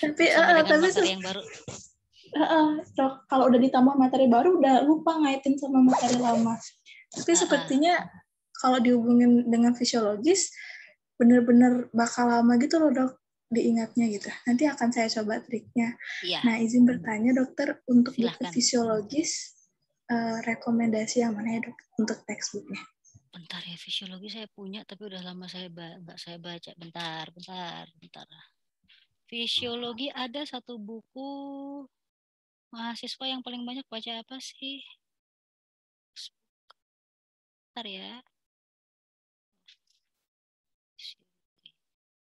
tapi materi yang baru. Kalau udah ditambah materi baru udah lupa ngaitin sama materi lama. Tapi sepertinya kalau dihubungin dengan fisiologis bener-bener bakal lama gitu loh dok diingatnya gitu. Nanti akan saya coba triknya. Ya. Nah izin bertanya dokter, untuk Silahkan. buku fisiologis rekomendasi yang mana ya dok untuk textbooknya? Bentar ya, fisiologi saya punya tapi udah lama saya baca. Bentar. Fisiologi ada satu buku mahasiswa yang paling banyak baca apa sih? Bentar ya.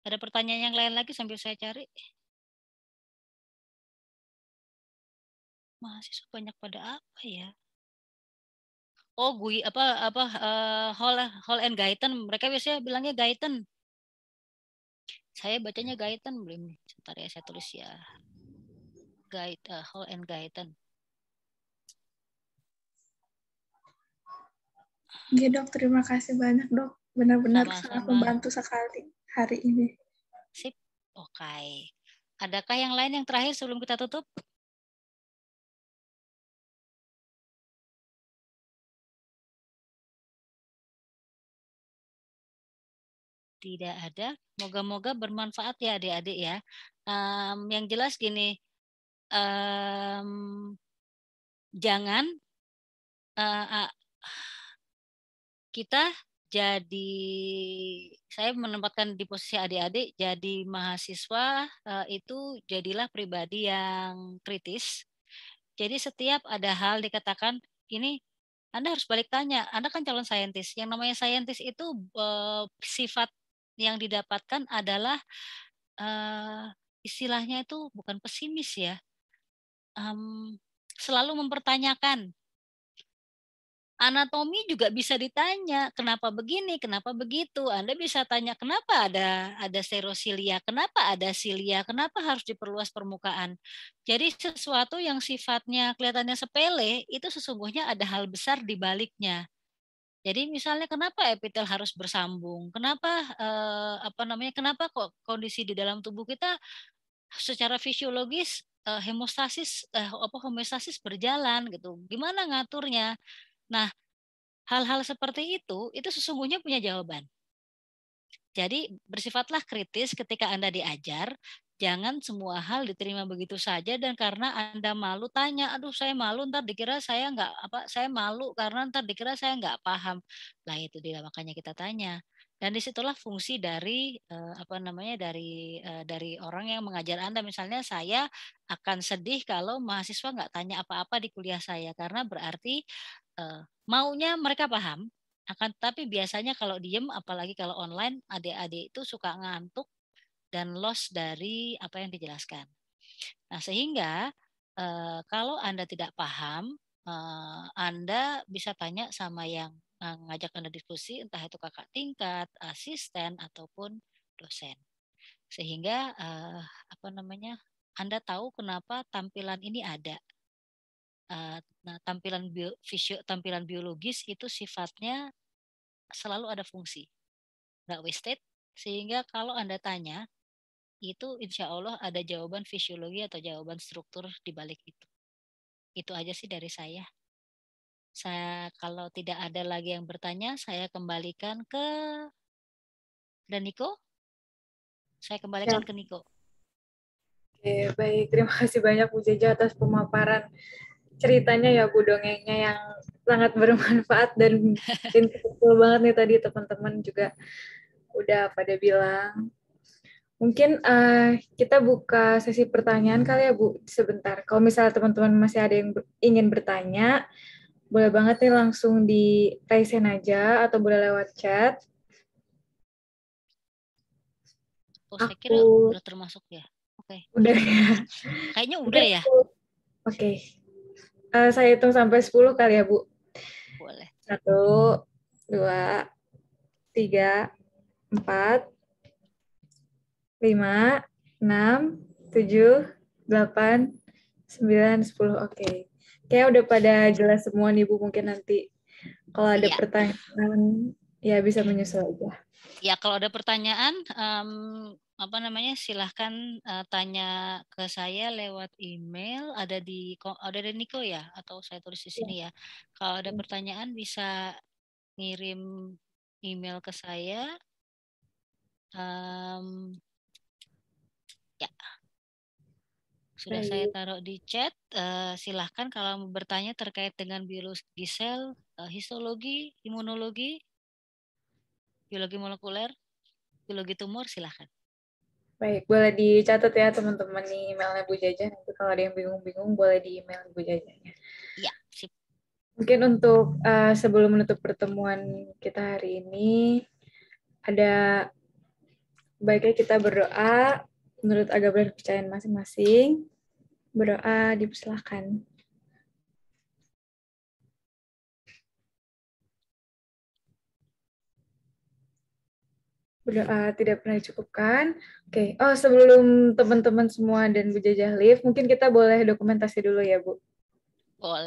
Ada pertanyaan yang lain lagi sambil saya cari. Mahasiswa banyak pada apa ya? Oh, Hall and Guyton. Mereka biasanya bilangnya Guyton. Saya bacanya Guyton belum. Sebentar ya, saya tulis ya. Hall and Guyton. Oke dok, terima kasih banyak dok. Benar-benar sangat membantu sekali hari ini. Sip, oke. Adakah yang lain yang terakhir sebelum kita tutup? Tidak ada. Moga-moga bermanfaat ya adik-adik ya. Yang jelas gini, jangan kita saya menempatkan di posisi adik-adik, jadi mahasiswa itu jadilah pribadi yang kritis. Jadi setiap ada hal dikatakan, ini Anda harus balik tanya, Anda kan calon saintis. Yang namanya saintis itu sifat yang didapatkan adalah istilahnya itu bukan pesimis ya, selalu mempertanyakan. Anatomi juga bisa ditanya, kenapa begini, kenapa begitu. Anda bisa tanya kenapa ada sterosilia, kenapa ada silia, kenapa harus diperluas permukaan. Jadi sesuatu yang sifatnya kelihatannya sepele itu sesungguhnya ada hal besar di baliknya. Jadi misalnya kenapa epitel harus bersambung? Kenapa kenapa kok kondisi di dalam tubuh kita secara fisiologis homeostasis berjalan gitu. Gimana ngaturnya? Nah, hal-hal seperti itu sesungguhnya punya jawaban. Jadi bersifatlah kritis ketika Anda diajar, jangan semua hal diterima begitu saja dan karena Anda malu tanya, aduh saya malu ntar dikira saya saya malu karena ntar dikira saya nggak paham. Lah itu dia makanya kita tanya. Dan disitulah fungsi dari dari orang yang mengajar Anda. Misalnya saya akan sedih kalau mahasiswa nggak tanya apa-apa di kuliah saya karena berarti maunya mereka paham. Tapi biasanya kalau diem, apalagi kalau online, adik-adik itu suka ngantuk dan loss dari apa yang dijelaskan. Nah, sehingga kalau Anda tidak paham, Anda bisa tanya sama yang ngajak Anda diskusi, entah itu kakak tingkat, asisten, ataupun dosen. Sehingga Anda tahu kenapa tampilan ini ada. Nah, tampilan biologis itu sifatnya selalu ada fungsi, nggak wasted. Sehingga kalau Anda tanya, itu insya Allah ada jawaban fisiologi atau jawaban struktur di balik itu. Itu aja sih dari saya. Kalau tidak ada lagi yang bertanya, saya kembalikan ke Niko. Saya kembalikan ke Niko. Oke, baik. Terima kasih banyak Bu Jaja atas pemaparan ceritanya ya Bu, dongengnya yang sangat bermanfaat dan betul banget nih tadi teman-teman juga udah pada bilang. Mungkin kita buka sesi pertanyaan kali ya Bu sebentar. Kalau misalnya teman-teman masih ada yang ingin bertanya, boleh banget nih langsung di raise hand aja atau boleh lewat chat. Saya kira udah termasuk ya. Oke. Udah ya. Kayaknya udah ya. Oke. Saya hitung sampai 10 kali ya, Bu. Boleh. 1, 2, 3, 4, 5, 6, 7, 8, 9, 10. Oke. Kayaknya udah pada jelas semua nih, Bu. Mungkin nanti kalau ada pertanyaan, ya bisa menyusul aja. Ya, kalau ada pertanyaan, silahkan tanya ke saya lewat email, ada di Niko ya, atau saya tulis di sini ya. Kalau ada pertanyaan bisa ngirim email ke saya. Ya, sudah saya taruh di chat. Silahkan kalau mau bertanya terkait dengan biologi sel, histologi, imunologi, biologi molekuler, biologi tumor, silahkan. Baik, boleh dicatat ya teman-teman nih emailnya Bu Jaja. Nanti kalau ada yang bingung-bingung boleh di email Bu Jajanya. Iya, sip. Mungkin untuk sebelum menutup pertemuan kita hari ini, ada baiknya kita berdoa menurut agama dan kepercayaan masing-masing. Berdoa, dipersilahkan. Berdoa tidak pernah dicukupkan. Oke. Oh, sebelum teman-teman semua dan Bu Jajah live, mungkin kita boleh dokumentasi dulu ya, Bu. Boleh.